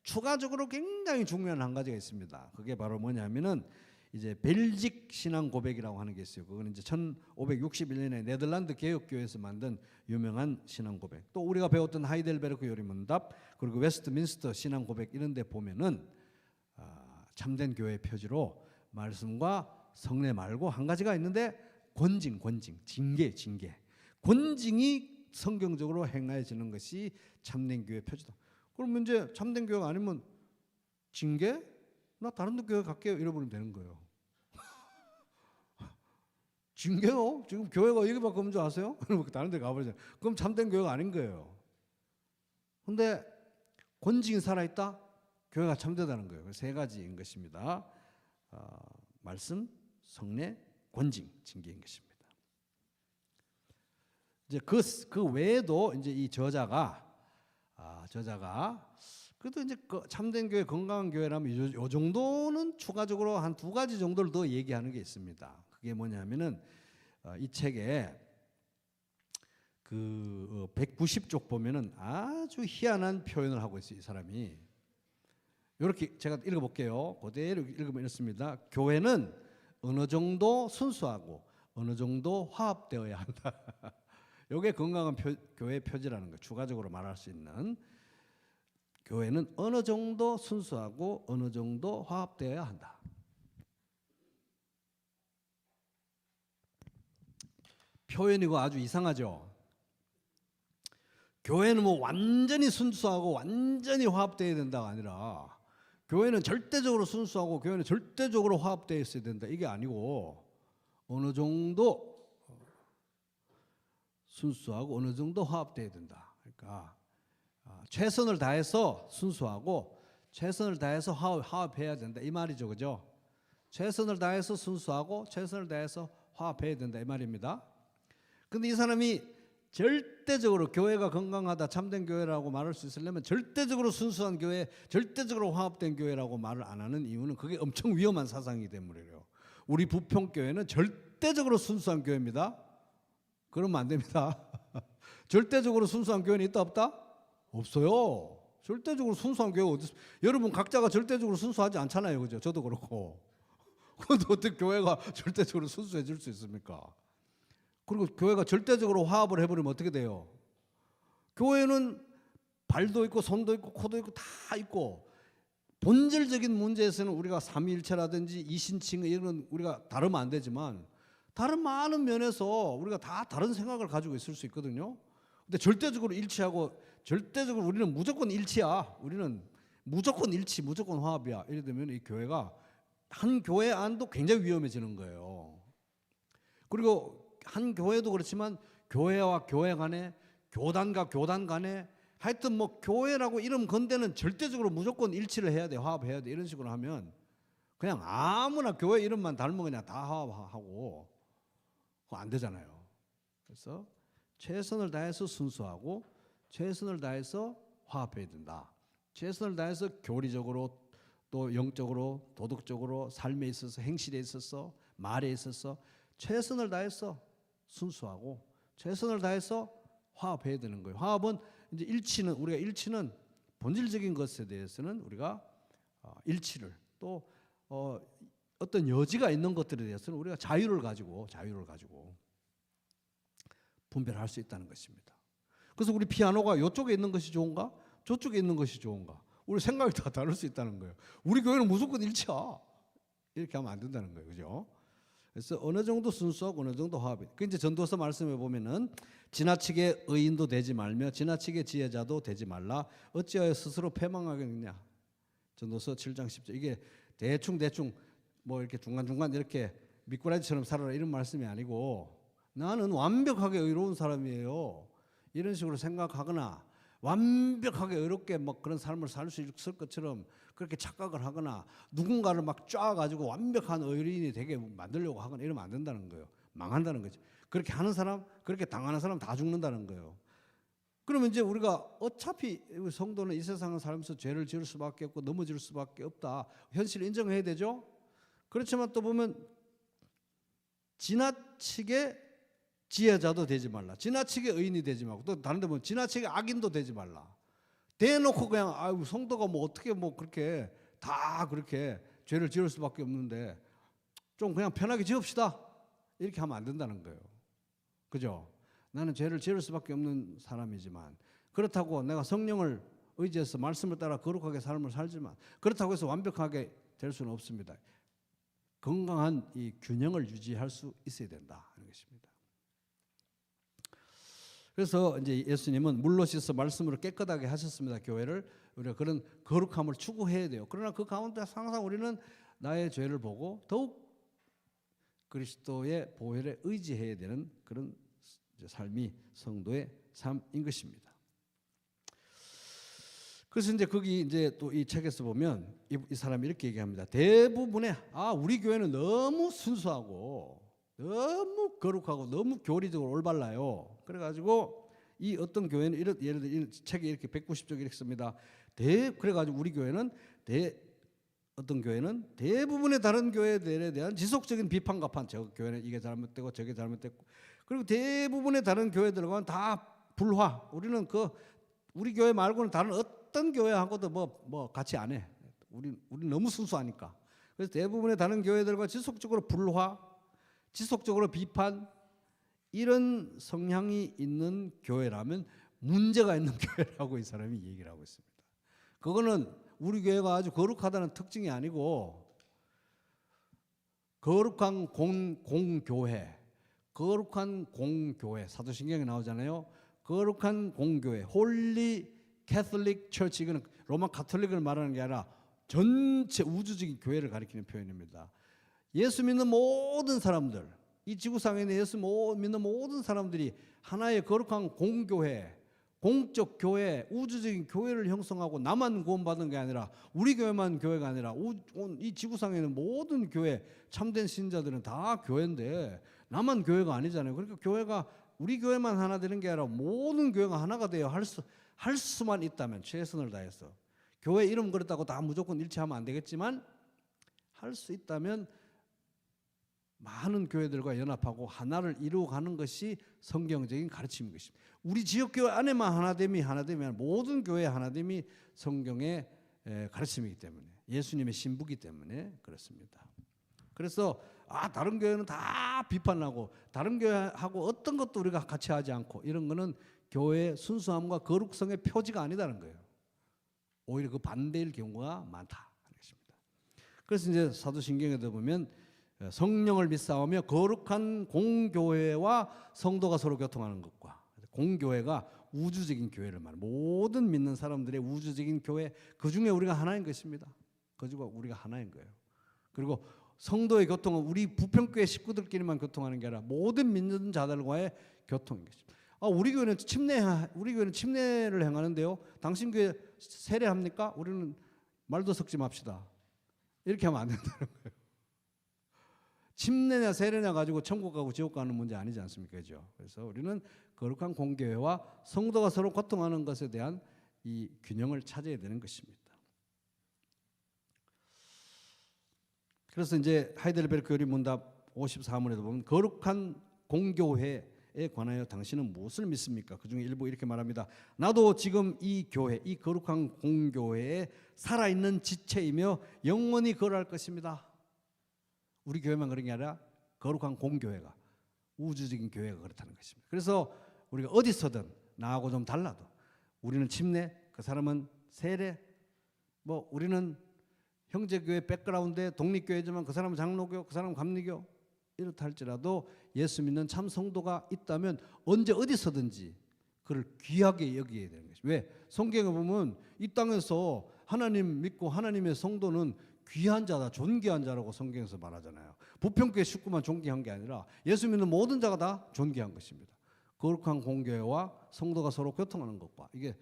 추가적으로 굉장히 중요한 한 가지가 있습니다. 그게 바로 뭐냐면은 이제 벨직 신앙 고백이라고 하는 게 있어요. 그건 이제 1561년에 네덜란드 개혁교회에서 만든 유명한 신앙 고백. 또 우리가 배웠던 하이델베르크 요리문답, 그리고 웨스트민스터 신앙 고백 이런 데 보면은 참된 교회의 표지로 말씀과 성례 말고 한 가지가 있는데 권징, 징계. 권징이 성경적으로 행해지는 것이 참된 교회 표지다. 그럼 이제 참된 교회가 아니면 징계? 나 다른 데 교회 갈게요 이러버리면 되는 거예요. 징계요? 지금 교회가 여기밖에 없는 줄 아세요? 다른 데 가버리잖아요. 그럼 참된 교회가 아닌 거예요. 근데 권징이 살아있다? 교회가 참되다는 거예요. 세 가지인 것입니다. 말씀, 성례, 권징, 징계인 것입니다. 이제 그 외에도 이제 이 저자가 그래도 이제 참된 교회, 건강한 교회라면 요 정도는 추가적으로 한 두 가지 정도를 더 얘기하는 게 있습니다. 그게 뭐냐면은 이 책에 그 190쪽 보면은 아주 희한한 표현을 하고 있어요. 이 사람이 이렇게 제가 읽어볼게요. 그대로 읽으면 이렇습니다. 교회는 어느 정도 순수하고 어느 정도 화합되어야 한다. 이게 건강한 교회 표지라는 거. 추가적으로 말할 수 있는 교회는 어느 정도 순수하고 어느 정도 화합되어야 한다. 표현이고 아주 이상하죠. 교회는 뭐 완전히 순수하고 완전히 화합되어야 된다가 아니라 교회는 절대적으로 순수하고 교회는 절대적으로 화합되어 있어야 된다. 이게 아니고 어느 정도 순수하고 어느 정도 화합되어야 된다. 그러니까 최선을 다해서 순수하고 최선을 다해서 화합해야 된다. 이 말이죠. 그죠? 최선을 다해서 순수하고 최선을 다해서 화합해야 된다. 이 말입니다. 근데 이 사람이 절대적으로 교회가 건강하다, 참된 교회라고 말할 수 있으려면 절대적으로 순수한 교회, 절대적으로 화합된 교회라고 말을 안 하는 이유는 그게 엄청 위험한 사상이기 때문이에요. 우리 부평교회는 절대적으로 순수한 교회입니다. 그러면 안 됩니다. 절대적으로 순수한 교회는 있다 없다? 없어요. 절대적으로 순수한 교회가 어디 있어요? 여러분 각자가 절대적으로 순수하지 않잖아요. 그죠? 저도 그렇고. 그런데 어떻게 교회가 절대적으로 순수해질 수 있습니까? 그리고 교회가 절대적으로 화합을 해버리면 어떻게 돼요? 교회는 발도 있고 손도 있고 코도 있고 다 있고 본질적인 문제에서는 우리가 삼위일체라든지 이신칭 이런 우리가 다르면 안 되지만 다른 많은 면에서 우리가 다 다른 생각을 가지고 있을 수 있거든요. 근데 절대적으로 일치하고 절대적으로 우리는 무조건 일치야. 우리는 무조건 일치, 무조건 화합이야. 이래 되면 이 교회가 한 교회 안도 굉장히 위험해지는 거예요. 그리고 한 교회도 그렇지만 교회와 교회 간에, 교단과 교단 간에, 하여튼 뭐 교회라고 이름 건 데는 절대적으로 무조건 일치를 해야 돼, 화합해야 돼. 이런 식으로 하면 그냥 아무나 교회 이름만 닮으면 그냥 다 화합하고 그거 안 되잖아요. 그래서 최선을 다해서 순수하고 최선을 다해서 화합해야 된다. 최선을 다해서 교리적으로 또 영적으로 도덕적으로 삶에 있어서 행실에 있어서 말에 있어서 최선을 다해서 순수하고 최선을 다해서 화합해야 되는 거예요. 화합은 이제 우리가 일치는 본질적인 것에 대해서는 우리가 일치를 또 어떤 여지가 있는 것들에 대해서는 우리가 자유를 가지고 분별할 수 있다는 것입니다. 그래서 우리 피아노가 이쪽에 있는 것이 좋은가? 저쪽에 있는 것이 좋은가? 우리 생각이 다 다를 수 있다는 거예요. 우리 교회는 무조건 일치야. 이렇게 하면 안 된다는 거예요. 그죠? 그래서 어느 정도 순수하고 어느 정도 화합이. 그 이제 전도서 말씀해 보면은 지나치게 의인도 되지 말며 지나치게 지혜자도 되지 말라. 어찌하여 스스로 패망하겠느냐. 전도서 7장 10절. 이게 대충 뭐 이렇게 중간중간 이렇게 미꾸라지처럼 살아라 이런 말씀이 아니고 나는 완벽하게 의로운 사람이에요. 이런 식으로 생각하거나 완벽하게 의롭게 뭐 그런 삶을 살 수 있을 것처럼 그렇게 착각을 하거나 누군가를 막 쫙가지고 완벽한 의인이 되게 만들려고 하거나 이러면 안 된다는 거예요. 망한다는 거죠. 그렇게 하는 사람, 그렇게 당하는 사람 다 죽는다는 거예요. 그러면 이제 우리가 어차피 성도는 이 세상을 살면서 죄를 지을 수밖에 없고 넘어질 수밖에 없다. 현실을 인정해야 되죠. 그렇지만 또 보면 지나치게 지혜자도 되지 말라. 지나치게 의인이 되지 말고 또 다른 데 보면 지나치게 악인도 되지 말라. 대놓고 그냥 아이고 성도가 뭐 어떻게 뭐 그렇게 다 그렇게 죄를 지을 수밖에 없는데 좀 그냥 편하게 지읍시다. 이렇게 하면 안 된다는 거예요. 그죠? 나는 죄를 지을 수밖에 없는 사람이지만 그렇다고 내가 성령을 의지해서 말씀을 따라 거룩하게 삶을 살지만 그렇다고 해서 완벽하게 될 수는 없습니다. 건강한 이 균형을 유지할 수 있어야 된다 하는 것입니다. 그래서 이제 예수님은 물로 씻어 말씀으로 깨끗하게 하셨습니다. 교회를 우리가 그런 거룩함을 추구해야 돼요. 그러나 그 가운데 항상 우리는 나의 죄를 보고 더욱 그리스도의 보혈에 의지해야 되는 그런 삶이 성도의 삶인 것입니다. 그래서 이제 거기 이제 또 이 책에서 보면 이 사람이 이렇게 얘기합니다. 대부분의 우리 교회는 너무 순수하고 너무 거룩하고 너무 교리적으로 올바라요. 그래가지고 이 어떤 교회는 예를 들어 이 책에 이렇게 190쪽 이렇게 씁니다. 그래가지고 우리 교회는 어떤 교회는 대부분의 다른 교회들에 대한 지속적인 비판과 저 교회는 이게 잘못되고 저게 잘못됐고 그리고 대부분의 다른 교회들과는 다 불화. 우리는 우리 교회 말고는 다른 어떤 교회하고도 뭐 같이 안 해. 우리 너무 순수하니까. 그래서 대부분의 다른 교회들과 지속적으로 불화, 지속적으로 비판 이런 성향이 있는 교회라면 문제가 있는 교회라고 이 사람이 얘기를 하고 있습니다. 그거는 우리 교회가 아주 거룩하다는 특징이 아니고 거룩한 공교회, 거룩한 공교회 사도신경에 나오잖아요. 거룩한 공교회, 홀리 캐톨릭 처치 이거는 로마 가톨릭을 말하는 게 아니라 전체 우주적인 교회를 가리키는 표현입니다. 예수 믿는 모든 사람들, 이 지구상에 있는 예수 믿는 모든 사람들이 하나의 거룩한 공교회, 공적 교회, 우주적인 교회를 형성하고 나만 구원받은 게 아니라 우리 교회만 교회가 아니라 이 지구상에 있는 모든 교회, 참된 신자들은 다 교회인데 나만 교회가 아니잖아요. 그러니까 교회가 우리 교회만 하나 되는 게 아니라 모든 교회가 하나가 되어 할 수만 있다면 최선을 다해서 교회 이름 그렇다고 다 무조건 일치하면 안 되겠지만 할 수 있다면 많은 교회들과 연합하고 하나를 이루어가는 것이 성경적인 가르침인 것입니다. 우리 지역교회 안에만 하나됨이 모든 교회 하나됨이 성경의 가르침이기 때문에 예수님의 신부기 때문에 그렇습니다. 그래서 다른 교회는 다 비판하고 다른 교회하고 어떤 것도 우리가 같이 하지 않고 이런 거는 교회의 순수함과 거룩성의 표지가 아니다는 거예요. 오히려 그 반대일 경우가 많다 하는 것입니다. 그래서 이제 사도신경에도 보면 성령을 믿사오며 거룩한 공교회와 성도가 서로 교통하는 것과 공교회가 우주적인 교회를 말해요. 모든 믿는 사람들의 우주적인 교회, 그 중에 우리가 하나인 것입니다. 그 중에 우리가 하나인 거예요. 그리고 성도의 교통은 우리 부평교회 식구들끼리만 교통하는 게 아니라 모든 믿는 자들과의 교통인 것입니다. 우리 교회는 침례를 행하는데요. 당신 교회 세례합니까? 우리는 말도 섞지 맙시다. 이렇게 하면 안 된다는 거예요. 침례냐 세례냐 가지고 천국 가고 지옥 가는 문제 아니지 않습니까? 그죠? 그래서 우리는 거룩한 공교회와 성도가 서로 고통하는 것에 대한 이 균형을 찾아야 되는 것입니다. 그래서 이제 하이델베르크 교리 문답 54문에도 보면 거룩한 공교회에 관하여 당신은 무엇을 믿습니까? 그중에 일부 이렇게 말합니다. 나도 지금 이 교회, 이 거룩한 공교회에 살아있는 지체이며 영원히 거할 것입니다. 우리 교회만 그런 게 아니라 거룩한 공교회가, 우주적인 교회가 그렇다는 것입니다. 그래서 우리가 어디서든 나하고 좀 달라도 우리는 침례, 그 사람은 세례, 뭐 우리는 형제교회 백그라운드에 독립교회지만 그 사람은 장로교, 그 사람은 감리교, 이렇다 할지라도 예수 믿는 참 성도가 있다면 언제 어디서든지 그를 귀하게 여기게 되는 것입니다. 왜? 성경에 보면 이 땅에서 하나님 믿고 하나님의 성도는 귀한 자다, 존귀한 자라고 성경에서 말하잖아요. 부평교회 식구만 존귀한 게 아니라 예수 믿는 모든 자가 다 존귀한 것입니다. 거룩한 공교회와 성도가 서로 교통하는 것과 이게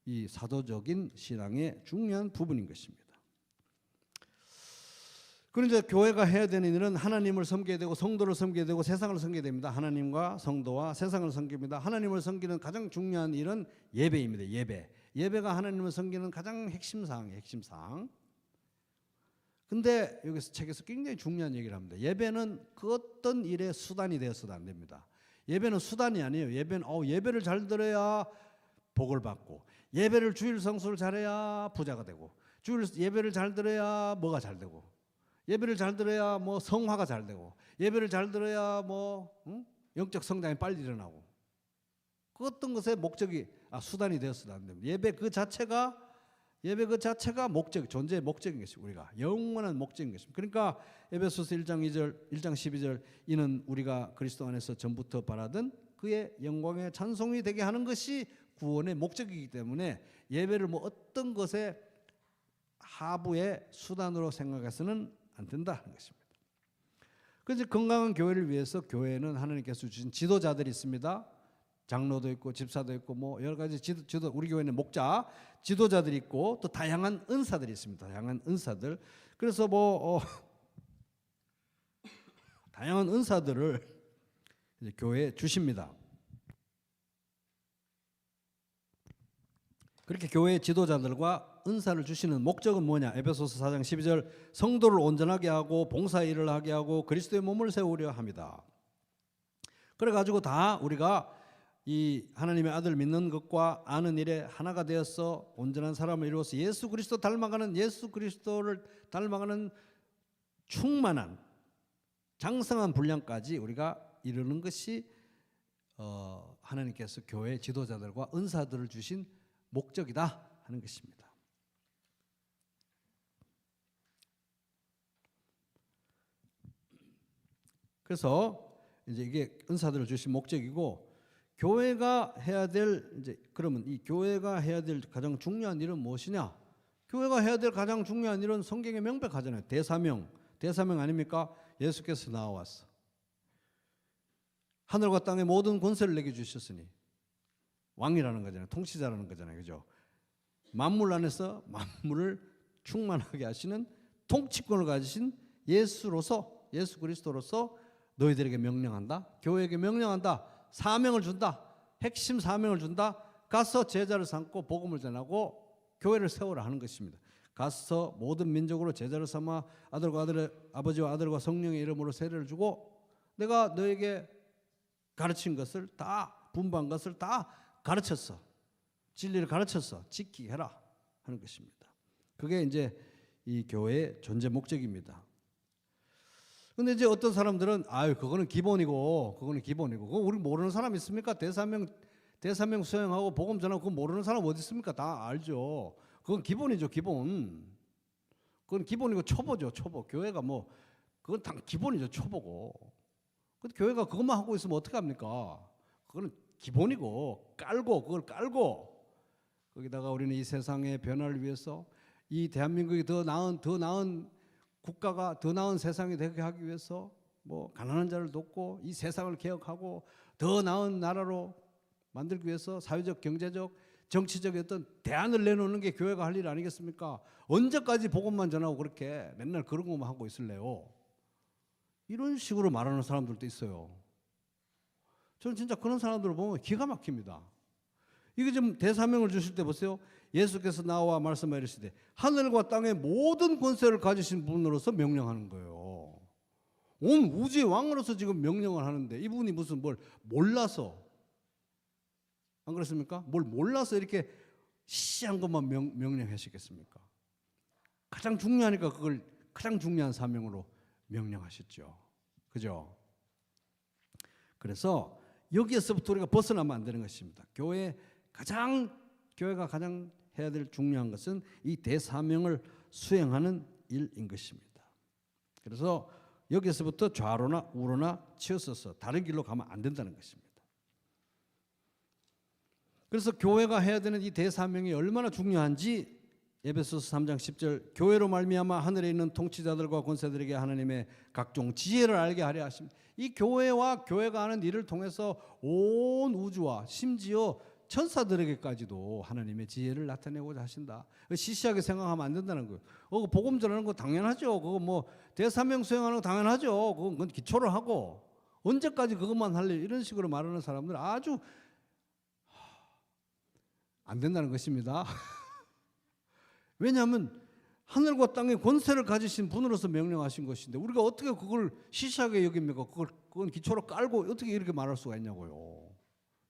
이 사도적인 신앙의 중요한 부분인 것입니다. 그런데 교회가 해야 되는 일은 하나님을 섬겨야 되고 성도를 섬겨야 되고 세상을 섬겨야 됩니다. 하나님과 성도와 세상을 섬깁니다. 하나님을 섬기는 가장 중요한 일은 예배입니다. 예배가 하나님을 섬기는 가장 핵심사항이에요. 핵심사항. 근데 여기서 책에서 굉장히 중요한 얘기를 합니다. 예배는 그 어떤 일의 수단이 되어서도 안 됩니다. 예배는 수단이 아니에요. 예배는 예배를 잘 들어야 복을 받고, 예배를 주일 성수를 잘해야 부자가 되고, 예배를 잘 들어야 뭐가 잘 되고, 예배를 잘 들어야 뭐 성화가 잘 되고, 예배를 잘 들어야 뭐 영적 성장이 빨리 일어나고, 그 어떤 것의 목적이 수단이 되어서도 안 됩니다. 예배 그 자체가 목적, 존재의 목적인 것입니다. 우리가 영원한 목적인 것입니다. 그러니까 에베소서 1장 2절, 1장 12절 이는 우리가 그리스도 안에서 전부터 바라던 그의 영광의 찬송이 되게 하는 것이 구원의 목적이기 때문에 예배를 뭐 어떤 것의 하부의 수단으로 생각해서는 안 된다는 것입니다. 그래서 건강한 교회를 위해서 교회는 하나님께서 주신 지도자들이 있습니다. 장로도 있고 집사도 있고 뭐 여러 가지 지도 우리 교회는 목자, 지도자들이 있고 또 다양한 은사들이 있습니다. 다양한 은사들. 그래서 다양한 은사들을 이제 교회에 주십니다. 그렇게 교회의 지도자들과 은사를 주시는 목적은 뭐냐? 에베소서 4장 12절 성도를 온전하게 하고 봉사일을 하게 하고 그리스도의 몸을 세우려 합니다. 그래가지고 다 우리가 이 하나님의 아들 믿는 것과 아는 일에 하나가 되어서 온전한 사람을 이루어서 예수 그리스도를 닮아가는 충만한 장성한 분량까지 우리가 이루는 것이 하나님께서 교회 지도자들과 은사들을 주신 목적이다 하는 것입니다. 그래서 이제 이게 은사들을 주신 목적이고, 교회가 해야 될 그러면 이 교회가 해야 될 가장 중요한 일은 무엇이냐? 교회가 해야 될 가장 중요한 일은 성경에 명백하잖아요. 대사명 아닙니까? 예수께서 나와서 하늘과 땅의 모든 권세를 내게 주셨으니 왕이라는 거잖아요. 통치자라는 거잖아요. 그죠? 만물 안에서 만물을 충만하게 하시는 통치권을 가지신 예수 그리스도로서 너희들에게 명령한다. 교회에게 명령한다. 사명을 준다. 핵심 사명을 준다. 가서 제자를 삼고 복음을 전하고 교회를 세우라 하는 것입니다. 가서 모든 민족으로 제자를 삼아 아버지와 아들과 성령의 이름으로 세례를 주고 내가 너에게 가르친 것을 다 분부한 것을 다 가르쳤어. 진리를 가르쳤어. 지키게 해라 하는 것입니다. 그게 이제 이 교회의 존재 목적입니다. 근데 이제 어떤 사람들은 그거는 기본이고 그거 우리 모르는 사람 있습니까? 대사명 수행하고 복음 전하고 그거 모르는 사람 어디 있습니까? 다 알죠. 그건 기본이죠, 기본. 그건 기본이고 초보죠, 초보. 교회가 그건 다 기본이죠, 초보고. 근데 교회가 그것만 하고 있으면 어떻게 합니까? 그거는 기본이고 그걸 깔고 거기다가 우리는 이 세상의 변화를 위해서 이 대한민국이 더 나은 국가가 더 나은 세상이 되게 하기 위해서 뭐 가난한 자를 돕고 이 세상을 개혁하고 더 나은 나라로 만들기 위해서 사회적, 경제적, 정치적 어떤 대안을 내놓는 게 교회가 할 일 아니겠습니까? 언제까지 복음만 전하고 그렇게 맨날 그런 것만 하고 있을래요? 이런 식으로 말하는 사람들도 있어요. 저는 진짜 그런 사람들을 보면 기가 막힙니다. 이게 좀 대사명을 주실 때 보세요. 예수께서 나와 말씀하시되 하늘과 땅의 모든 권세를 가지신 분으로서 명령하는 거예요. 온 우주의 왕으로서 지금 명령을 하는데 이분이 무슨 뭘 몰라서, 안 그렇습니까? 뭘 몰라서 이렇게 시시한 것만 명령하시겠습니까? 가장 중요하니까 그걸 가장 중요한 사명으로 명령하셨죠. 그죠? 그래서 여기에서부터 우리가 벗어나면 안 되는 것입니다. 교회가 가장 해야 될 중요한 것은 이 대사명을 수행하는 일인 것입니다. 그래서 여기서부터 좌로나 우로나 치어서서 다른 길로 가면 안 된다는 것입니다. 그래서 교회가 해야 되는 이 대사명이 얼마나 중요한지 에베소서 3장 10절 교회로 말미암아 하늘에 있는 통치자들과 권세들에게 하나님의 각종 지혜를 알게 하려 하십니다. 이 교회와 교회가 하는 일을 통해서 온 우주와 심지어 천사들에게까지도 하나님의 지혜를 나타내고자 하신다. 시시하게 생각하면 안 된다는 거예요. 복음 전하는 거 당연하죠. 그거 뭐 대사명 수행하는 거 당연하죠. 그건 기초를 하고 언제까지 그것만 할래? 이런 식으로 말하는 사람들 아주 안 된다는 것입니다. 왜냐하면 하늘과 땅의 권세를 가지신 분으로서 명령하신 것인데 우리가 어떻게 그걸 시시하게 여깁니까? 그건 기초로 깔고 어떻게 이렇게 말할 수가 있냐고요.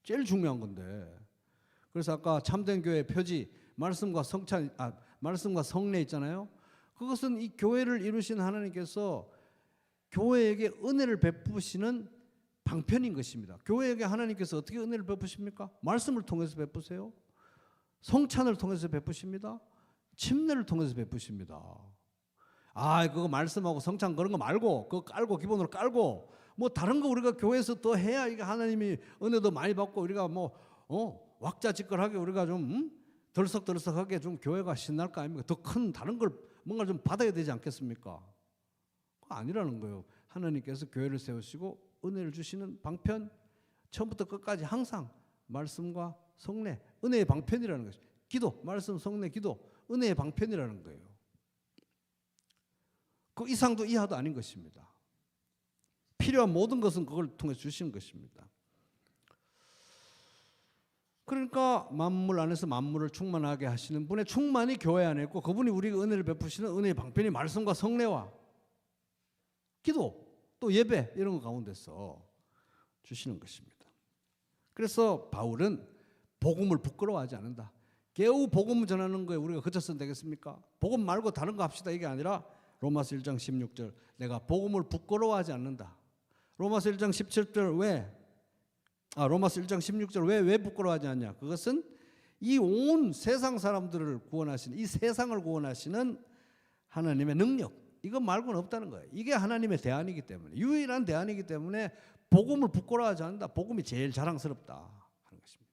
제일 중요한 건데. 그래서 아까 참된 교회의 표지 말씀과 성례 있잖아요. 그것은 이 교회를 이루신 하나님께서 교회에게 은혜를 베푸시는 방편인 것입니다. 교회에게 하나님께서 어떻게 은혜를 베푸십니까? 말씀을 통해서 베푸세요. 성찬을 통해서 베푸십니다. 침례를 통해서 베푸십니다. 그거 말씀하고 성찬 그런 거 말고 그거 깔고 기본으로 깔고 뭐 다른 거 우리가 교회에서 더 해야 이게 하나님이 은혜도 많이 받고 우리가 뭐 왁자지껄하게 우리가 좀 덜썩덜썩하게 좀 교회가 신날 거 아닙니까? 더 큰 다른 걸 뭔가 좀 받아야 되지 않겠습니까? 그거 아니라는 거예요. 하나님께서 교회를 세우시고 은혜를 주시는 방편 처음부터 끝까지 항상 말씀과 성례 은혜의 방편이라는 것입니다. 기도 말씀 성례 기도 은혜의 방편이라는 거예요. 그 이상도 이하도 아닌 것입니다. 필요한 모든 것은 그걸 통해 주시는 것입니다. 그러니까 만물 안에서 만물을 충만하게 하시는 분의 충만이 교회 안에 있고 그분이 우리에게 은혜를 베푸시는 은혜의 방편이 말씀과 성례와 기도 또 예배 이런 거 가운데서 주시는 것입니다. 그래서 바울은 복음을 부끄러워하지 않는다. 겨우 복음을 전하는 거에 우리가 그쳤으면 되겠습니까? 복음 말고 다른 거 합시다 이게 아니라 로마서 1장 16절 내가 복음을 부끄러워하지 않는다. 로마서 1장 17절 로마서 1장 16절 왜 부끄러워하지 않냐? 그것은 이 온 세상 사람들을 구원하시는 이 세상을 구원하시는 하나님의 능력 이것 말고는 없다는 거예요. 이게 하나님의 대안이기 때문에 유일한 대안이기 때문에 복음을 부끄러워하지 않는다. 복음이 제일 자랑스럽다 하는 것입니다.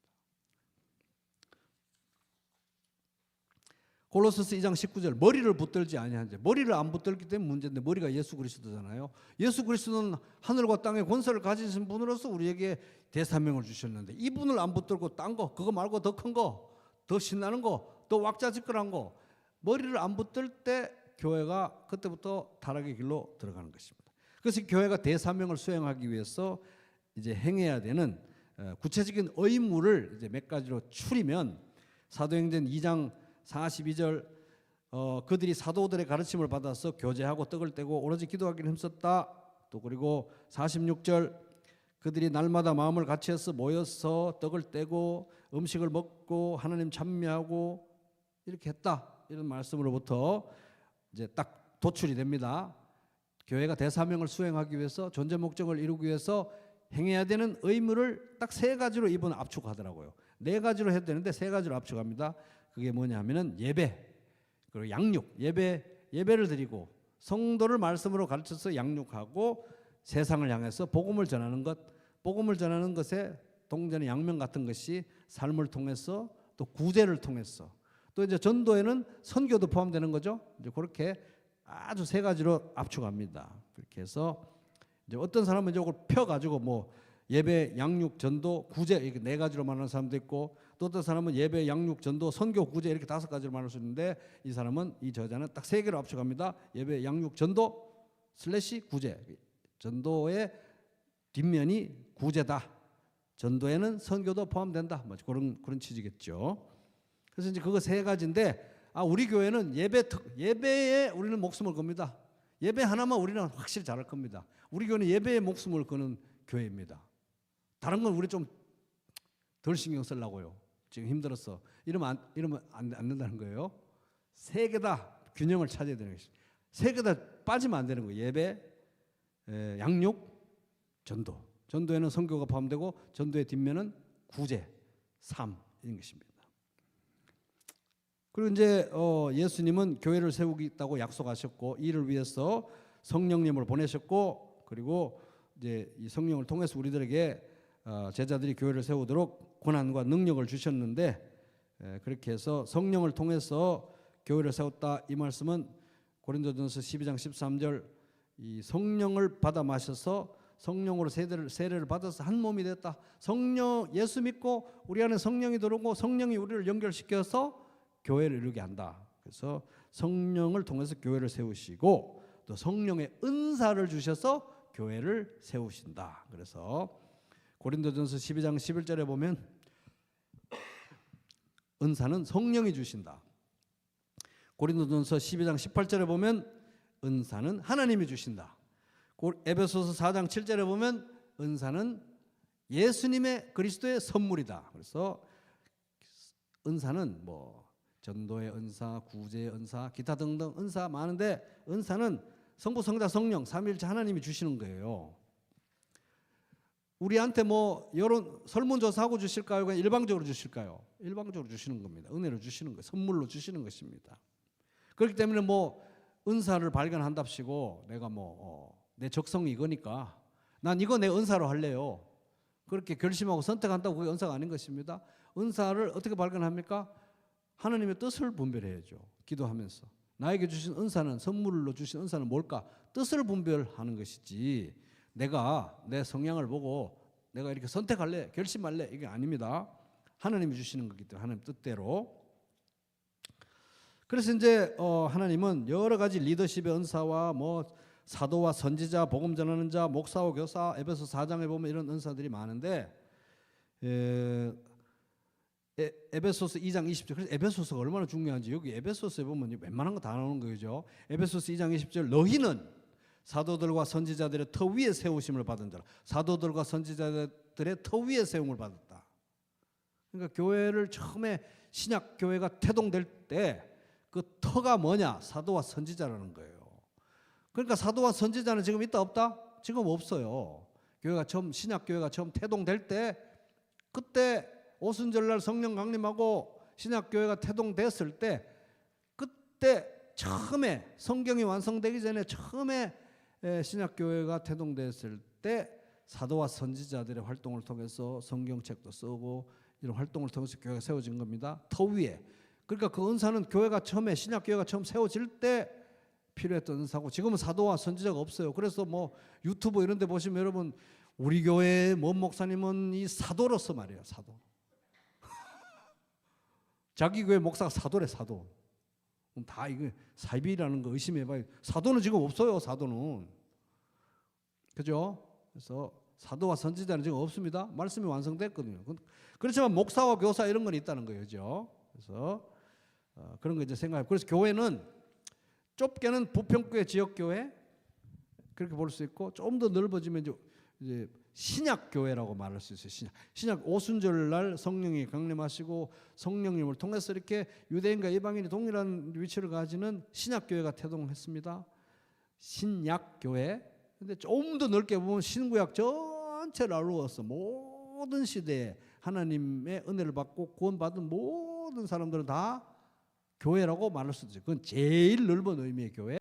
골로새서 2장 19절 머리를 붙들지 아니한지 머리를 안 붙들기 때문에 문제인데 머리가 예수 그리스도잖아요. 예수 그리스도는 하늘과 땅의 권세를 가지신 분으로서 우리에게 대사명을 주셨는데 이분을 안 붙들고 딴 거 그거 말고 더 큰 거 더 신나는 거 더 왁자지껄한 거 머리를 안 붙들 때 교회가 그때부터 타락의 길로 들어가는 것입니다. 그래서 교회가 대사명을 수행하기 위해서 이제 행해야 되는 구체적인 의무를 이제 몇 가지로 추리면 사도행전 2장 42절 그들이 사도들의 가르침을 받아서 교제하고 떡을 떼고 오로지 기도하기를 힘썼다. 또 그리고 46절 그들이 날마다 마음을 같이해서 모여서 떡을 떼고 음식을 먹고 하나님 찬미하고 이렇게 했다. 이런 말씀으로부터 이제 딱 도출이 됩니다. 교회가 대사명을 수행하기 위해서 존재 목적을 이루기 위해서 행해야 되는 의무를 딱 세 가지로 이분 압축하더라고요. 네 가지로 해도 되는데 세 가지로 압축합니다. 그게 뭐냐면은 예배, 그리고 양육, 예배를 드리고 성도를 말씀으로 가르쳐서 양육하고 세상을 향해서 복음을 전하는 것, 복음을 전하는 것에 동전의 양면 같은 것이 삶을 통해서 또 구제를 통해서 또 이제 전도에는 선교도 포함되는 거죠. 이제 그렇게 아주 세 가지로 압축합니다. 그렇게 해서 이제 어떤 사람은 이걸 펴가지고 뭐 예배, 양육, 전도, 구제 이렇게 네 가지로 말하는 사람도 있고 또 어떤 사람은 예배, 양육, 전도, 선교, 구제 이렇게 다섯 가지로 말할 수 있는데 이 사람은 이 저자는 딱 세 개로 압축합니다. 예배, 양육, 전도 / 구제. 전도의 뒷면이 구제다. 전도에는 선교도 포함된다. 뭐 그런 취지겠죠. 그래서 이제 그거 세 가지인데 우리 교회는 예배에 우리는 목숨을 겁니다. 예배 하나만 우리는 확실히 잘할 겁니다. 우리 교회는 예배에 목숨을 거는 교회입니다. 다른 건 우리 좀 덜 신경 쓰려고요. 지금 힘들었어. 이러면 안 된다는 거예요. 세 개 다 균형을 찾아야 되는 것이죠. 세 개 다 빠지면 안 되는 거예요. 예배, 양육, 전도. 전도에는 선교가 포함되고 전도의 뒷면은 구제, 삶 이런 것입니다. 그리고 이제 예수님은 교회를 세우겠다고 약속하셨고 이를 위해서 성령님을 보내셨고 그리고 이제 이 성령을 통해서 우리들에게 제자들이 교회를 세우도록 권한과 능력을 주셨는데 그렇게 해서 성령을 통해서 교회를 세웠다 이 말씀은 고린도전서 12장 13절 이 성령을 받아 마셔서 성령으로 세례를 받아서 한 몸이 됐다. 성령 예수 믿고 우리 안에 성령이 들어오고 성령이 우리를 연결시켜서 교회를 이루게 한다. 그래서 성령을 통해서 교회를 세우시고 또 성령의 은사를 주셔서 교회를 세우신다. 그래서 고린도전서 12장 11절에 보면 은사는 성령이 주신다. 고린도전서 12장 18절에 보면 은사는 하나님이 주신다. 에베소서 4장 7절에 보면 은사는 예수님의 그리스도의 선물이다. 그래서 은사는 뭐 전도의 은사, 구제의 은사, 기타 등등 은사 많은데 은사는 성부, 성자, 성령 삼위일체 하나님이 주시는 거예요. 우리한테 뭐 여론 설문조사하고 주실까요? 그냥 일방적으로 주실까요? 일방적으로 주시는 겁니다. 은혜로 주시는 거예요. 선물로 주시는 것입니다. 그렇기 때문에 뭐 은사를 발견한답시고 내가 내 적성이 이거니까 난 이거 내 은사로 할래요. 그렇게 결심하고 선택한다고 그게 은사가 아닌 것입니다. 은사를 어떻게 발견합니까? 하나님의 뜻을 분별해야죠. 기도하면서. 나에게 주신 은사는 선물로 주신 은사는 뭘까? 뜻을 분별하는 것이지 내가 내 성향을 보고 내가 이렇게 선택할래 결심할래 이게 아닙니다. 하나님이 주시는 거기 때문에 하나님 뜻대로. 그래서 이제 하나님은 여러 가지 리더십의 은사와 뭐 사도와 선지자, 복음 전하는 자, 목사와 교사, 에베소 4장에 보면 이런 은사들이 많은데 에베소서 2장 20절. 그래서 에베소서가 얼마나 중요한지 여기 에베소서에 보면 웬만한 거 다 나오는 거죠. 에베소서 2장 20절 너희는 사도들과 선지자들의 터 위에 세우심을 받은 자라. 사도들과 선지자들의 터 위에 세움을 받았다. 그러니까 교회를 처음에 신약 교회가 태동될 때 그 터가 뭐냐? 사도와 선지자라는 거예요. 그러니까 사도와 선지자는 지금 있다 없다? 지금 없어요. 교회가 처음 신약 교회가 처음 태동될 때 그때 오순절날 성령 강림하고 신약 교회가 태동됐을 때 그때 처음에 성경이 완성되기 전에 처음에 신약 교회가 태동됐을 때 사도와 선지자들의 활동을 통해서 성경책도 쓰고 이런 활동을 통해서 교회가 세워진 겁니다. 터 위에. 그러니까 그 은사는 교회가 처음에 신약 교회가 처음 세워질 때 필요했던 은사고 지금은 사도와 선지자가 없어요. 그래서 뭐 유튜브 이런 데 보시면 여러분 우리 교회의 뭔 목사님은 이 사도로서 말이에요. 사도. 자기 교회 목사가 사도래 사도. 그럼 다 이거 사이비라는 거 의심해봐요. 사도는 지금 없어요. 사도는. 그죠? 그래서 사도와 선지자는 지금 없습니다. 말씀이 완성됐거든요. 그렇지만 목사와 교사 이런 건 있다는 거예요. 그죠? 그래서 그런 거 이제 생각해요. 그래서 교회는 좁게는 부평교회 지역교회 그렇게 볼 수 있고 좀 더 넓어지면 이제 신약교회라고 말할 수 있어요. 신약 오순절날 성령이 강림하시고 성령님을 통해서 이렇게 유대인과 이방인이 동일한 위치를 가지는 신약교회가 태동했습니다. 신약교회. 근데 좀 더 넓게 보면 신구약 전체를 아우러서 모든 시대에 하나님의 은혜를 받고 구원받은 모든 사람들은 다 교회라고 말할 수도 있어요. 그건 제일 넓은 의미의 교회.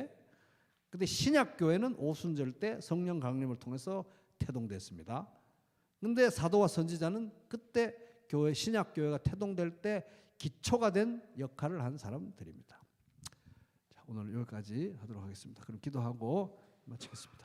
근데 신약교회는 오순절 때 성령 강림을 통해서 태동됐습니다. 근데 사도와 선지자는 그때 교회 신약 교회가 태동될 때 기초가 된 역할을 한 사람들입니다. 자, 오늘 여기까지 하도록 하겠습니다. 그럼 기도하고 마치겠습니다.